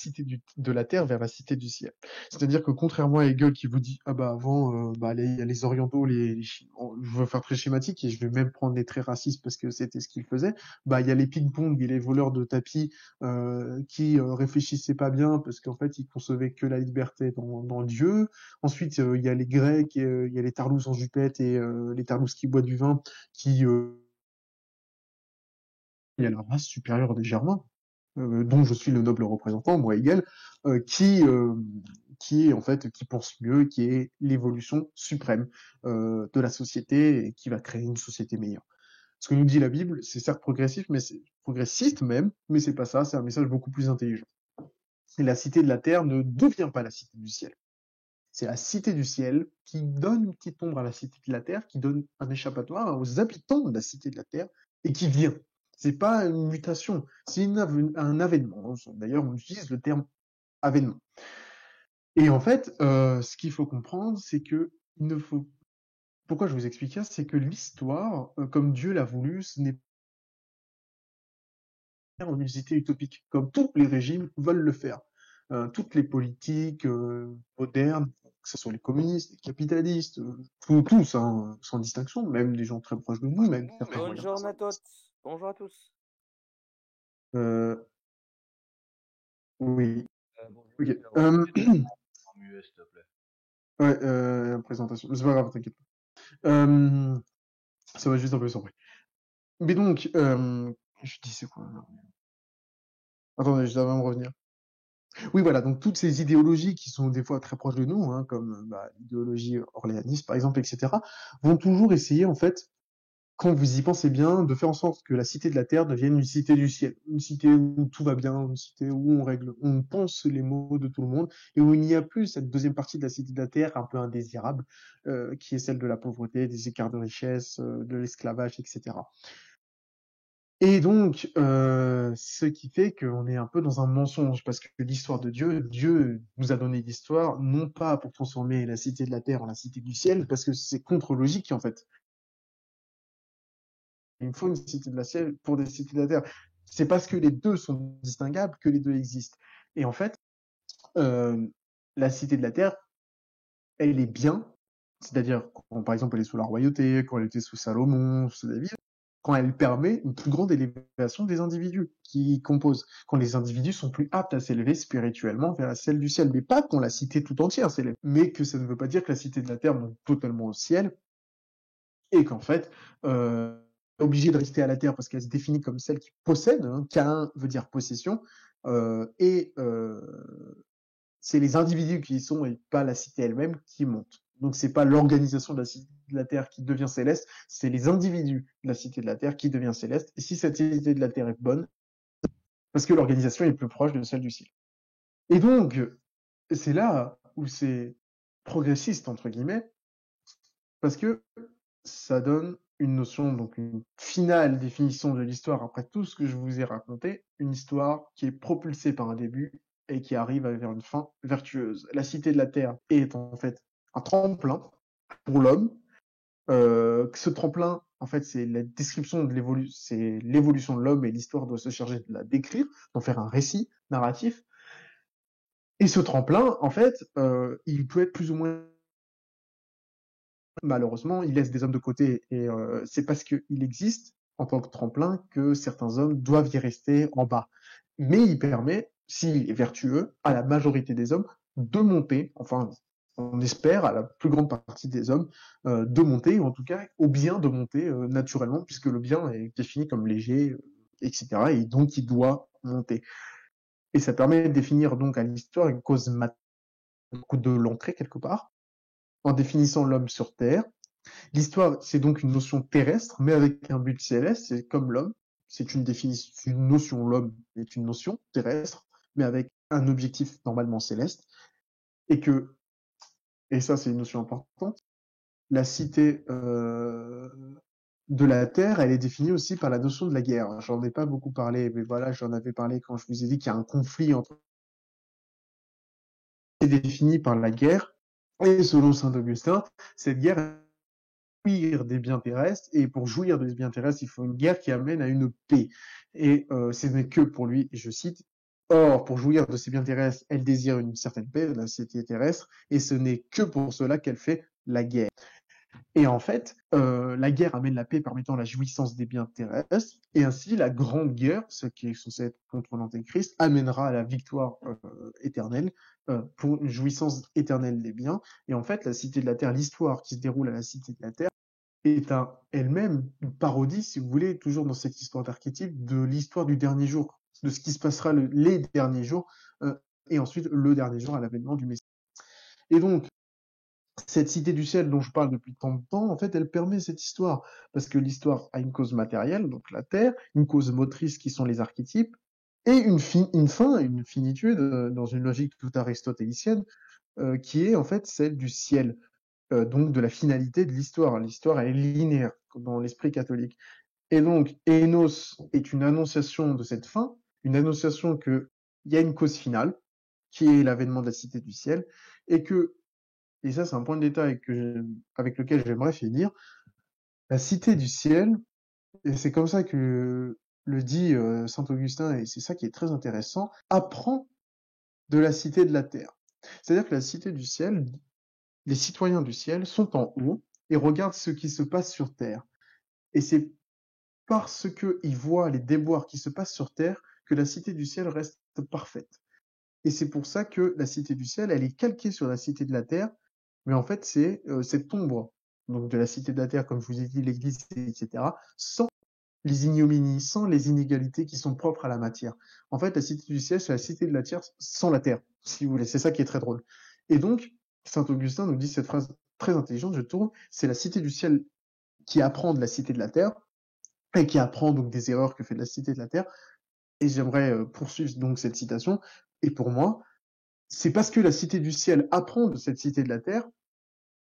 S1: de la terre vers la cité du ciel. C'est-à-dire que contrairement à Hegel qui vous dit, ah bah avant, les orientaux, je veux faire très schématique et je vais même prendre des traits racistes parce que c'était ce qu'ils faisaient, bah il y a les ping-pong et les voleurs de tapis qui réfléchissaient pas bien parce qu'en fait ils concevaient que la liberté dans Dieu. Ensuite il y a les Grecs, il y a les tarlousses en jupette et les tarlousses qui boivent du vin, qui il y a la race supérieure des Germains, dont je suis le noble représentant, moi égal, qui est en fait qui pense mieux, qui est l'évolution suprême de la société et qui va créer une société meilleure. Ce que nous dit la Bible, c'est certes progressif, mais c'est progressiste même, mais c'est pas ça, c'est un message beaucoup plus intelligent. Et la cité de la terre ne devient pas la cité du ciel. C'est la cité du ciel qui donne une petite ombre à la cité de la terre, qui donne un échappatoire aux habitants de la cité de la terre et qui vient. C'est pas une mutation, c'est un avènement. D'ailleurs, on utilise le terme avènement. Et en fait, ce qu'il faut comprendre, c'est que il ne faut. Pourquoi je vous explique ça, c'est que l'histoire, comme Dieu l'a voulu, ce n'est en une cité utopique, comme tous les régimes veulent le faire. Toutes les politiques modernes, que ce soit les communistes, les capitalistes, tous, hein, sans distinction, même des gens très proches de nous, même certains moyens.
S2: Buongiorno a tutti. Bonjour à tous.
S1: Euh, oui,
S2: Bonjour,
S1: ok.
S2: je vais la remettre en muet, s'il te plaît.
S1: Ouais, présentation. Mais c'est pas grave, t'inquiète pas. Ça va juste un peu surpris. Mais donc, je dis c'est quoi? Attendez, je dois même revenir. Oui, voilà, donc toutes ces idéologies qui sont des fois très proches de nous, hein, comme l'idéologie orléaniste par exemple, etc., vont toujours essayer en fait, quand vous y pensez bien, de faire en sorte que la cité de la terre devienne une cité du ciel, une cité où tout va bien, une cité où on pense les maux de tout le monde et où il n'y a plus cette deuxième partie de la cité de la terre un peu indésirable, qui est celle de la pauvreté, des écarts de richesse, de l'esclavage, etc. Et donc, ce qui fait qu'on est un peu dans un mensonge, parce que l'histoire de Dieu, Dieu nous a donné l'histoire, non pas pour transformer la cité de la terre en la cité du ciel, parce que c'est contre-logique en fait. Il faut une cité de la ciel pour des cités de la terre. C'est parce que les deux sont distinguables que les deux existent. Et en fait, euh, la cité de la terre, elle est bien, c'est-à-dire quand par exemple elle est sous la royauté, quand elle était sous Salomon, sous David, quand elle permet une plus grande élévation des individus qui composent, quand les individus sont plus aptes à s'élever spirituellement vers celle du ciel, mais pas quand la cité tout entière s'élève, mais que ça ne veut pas dire que la cité de la terre monte totalement au ciel, et qu'en fait, obligée de rester à la terre parce qu'elle se définit comme celle qui possède, hein, Cain veut dire possession, et c'est les individus qui y sont et pas la cité elle-même qui monte. Donc c'est pas l'organisation de la cité de la Terre qui devient céleste, c'est les individus de la cité de la Terre qui devient céleste. Et si cette cité de la Terre est bonne, parce que l'organisation est plus proche de celle du ciel. Et donc, c'est là où c'est progressiste, entre guillemets, parce que ça donne une notion, donc une finale définition de l'histoire après tout ce que je vous ai raconté, une histoire qui est propulsée par un début et qui arrive vers une fin vertueuse. La cité de la Terre est en fait un tremplin pour l'homme. Ce tremplin, en fait, c'est la description de l'évolution, c'est l'évolution de l'homme et l'histoire doit se charger de la décrire, d'en faire un récit narratif. Et ce tremplin, en fait, il peut être plus ou moins malheureusement, il laisse des hommes de côté et c'est parce qu'il existe en tant que tremplin que certains hommes doivent y rester en bas. Mais il permet, s'il est vertueux, à la majorité des hommes de monter, enfin, on espère à la plus grande partie des hommes de monter, ou en tout cas au bien de monter naturellement, puisque le bien est défini comme léger, etc. Et donc il doit monter. Et ça permet de définir donc à l'histoire une cause matérielle de l'entrée quelque part, en définissant l'homme sur Terre. L'histoire, c'est donc une notion terrestre, mais avec un but céleste, c'est comme l'homme. C'est une définition, une notion, l'homme est une notion terrestre, mais avec un objectif normalement céleste. Et que, et ça c'est une notion importante, la cité de la Terre, elle est définie aussi par la notion de la guerre. J'en ai pas beaucoup parlé, mais voilà, j'en avais parlé quand je vous ai dit qu'il y a un conflit entre est défini par la guerre. Et selon saint Augustin, cette guerre jouir des biens terrestres, et pour jouir des biens terrestres, il faut une guerre qui amène à une paix. Et ce n'est que pour lui, et je cite, or, pour jouir de ces biens terrestres, elle désire une certaine paix, la cité terrestre, et ce n'est que pour cela qu'elle fait la guerre. Et en fait, la guerre amène la paix permettant la jouissance des biens terrestres, et ainsi la grande guerre, ce qui est censé être contre l'Antéchrist, amènera à la victoire éternelle pour une jouissance éternelle des biens. Et en fait, la cité de la Terre, l'histoire qui se déroule à la cité de la Terre, est elle-même une parodie, si vous voulez, toujours dans cette histoire d'archétype, de l'histoire du dernier jour, de ce qui se passera les derniers jours, et ensuite le dernier jour à l'avènement du Messie. Et donc, cette cité du ciel dont je parle depuis tant de temps, en fait, elle permet cette histoire, parce que l'histoire a une cause matérielle, donc la Terre, une cause motrice qui sont les archétypes, et une fin, une finitude, dans une logique tout aristotélicienne, qui est en fait celle du ciel, donc de la finalité de l'histoire. L'histoire, elle est linéaire dans l'esprit catholique. Et donc, Enos est une annonciation de cette fin, une annonciation qu'il y a une cause finale, qui est l'avènement de la cité du ciel, et que, et ça c'est un point de détail avec lequel j'aimerais finir, la cité du ciel, et c'est comme ça que le dit saint Augustin, et c'est ça qui est très intéressant, apprend de la cité de la terre. C'est-à-dire que la cité du ciel, les citoyens du ciel sont en haut et regardent ce qui se passe sur terre. Et c'est parce qu'ils voient les déboires qui se passent sur terre que la cité du ciel reste parfaite. Et c'est pour ça que la cité du ciel, elle est calquée sur la cité de la terre, mais en fait, c'est cette ombre donc de la cité de la terre, comme je vous ai dit, l'église, etc., sans les ignominies, sans les inégalités qui sont propres à la matière. En fait, la cité du ciel, c'est la cité de la terre sans la terre, si vous voulez. C'est ça qui est très drôle. Et donc, saint Augustin nous dit cette phrase très intelligente, je trouve, c'est la cité du ciel qui apprend de la cité de la terre, et qui apprend donc des erreurs que fait la cité de la terre. Et j'aimerais poursuivre donc cette citation. Et pour moi, c'est parce que la cité du ciel apprend de cette cité de la terre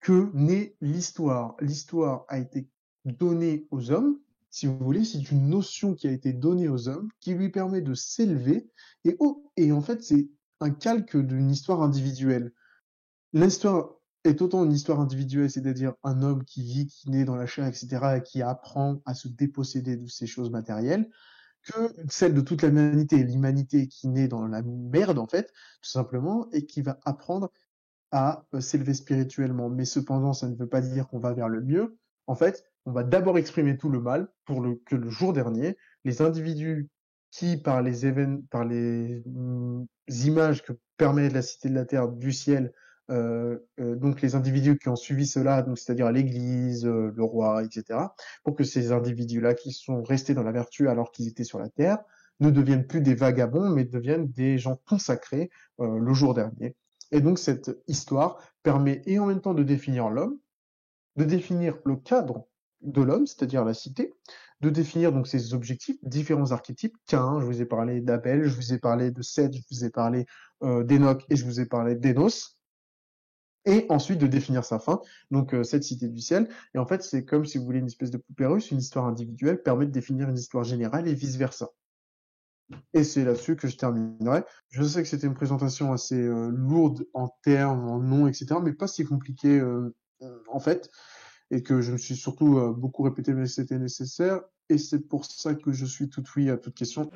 S1: que naît l'histoire. L'histoire a été donnée aux hommes, si vous voulez, c'est une notion qui a été donnée aux hommes, qui lui permet de s'élever, et en fait, c'est un calque d'une histoire individuelle. L'histoire est autant une histoire individuelle, c'est-à-dire un homme qui vit, qui naît dans la chair, etc., et qui apprend à se déposséder de ces choses matérielles, que celle de toute l'humanité qui naît dans la merde, en fait, tout simplement, et qui va apprendre à s'élever spirituellement. Mais cependant, ça ne veut pas dire qu'on va vers le mieux. En fait, on va d'abord exprimer tout le mal pour que le jour dernier, les individus qui, par les événements, par les images que permet la cité de la terre du ciel, donc les individus qui ont suivi cela, donc c'est-à-dire l'Église, le roi, etc., pour que ces individus-là qui sont restés dans la vertu alors qu'ils étaient sur la terre ne deviennent plus des vagabonds, mais deviennent des gens consacrés le jour dernier. Et donc cette histoire permet et en même temps de définir l'homme, de définir le cadre de l'homme, c'est-à-dire la cité, de définir donc ses objectifs, différents archétypes. Cain, je vous ai parlé d'Abel, je vous ai parlé de Seth, je vous ai parlé d'Enoch et je vous ai parlé d'Enos. Et ensuite de définir sa fin, donc cette cité du ciel. Et en fait, c'est comme si vous voulez une espèce de poupée russe, une histoire individuelle permet de définir une histoire générale et vice-versa. Et c'est là-dessus que je terminerai. Je sais que c'était une présentation assez lourde en termes, en noms, etc., mais pas si compliquée en fait, et que je me suis surtout beaucoup répété, mais c'était nécessaire. Et c'est pour ça que je suis tout oui à toute question.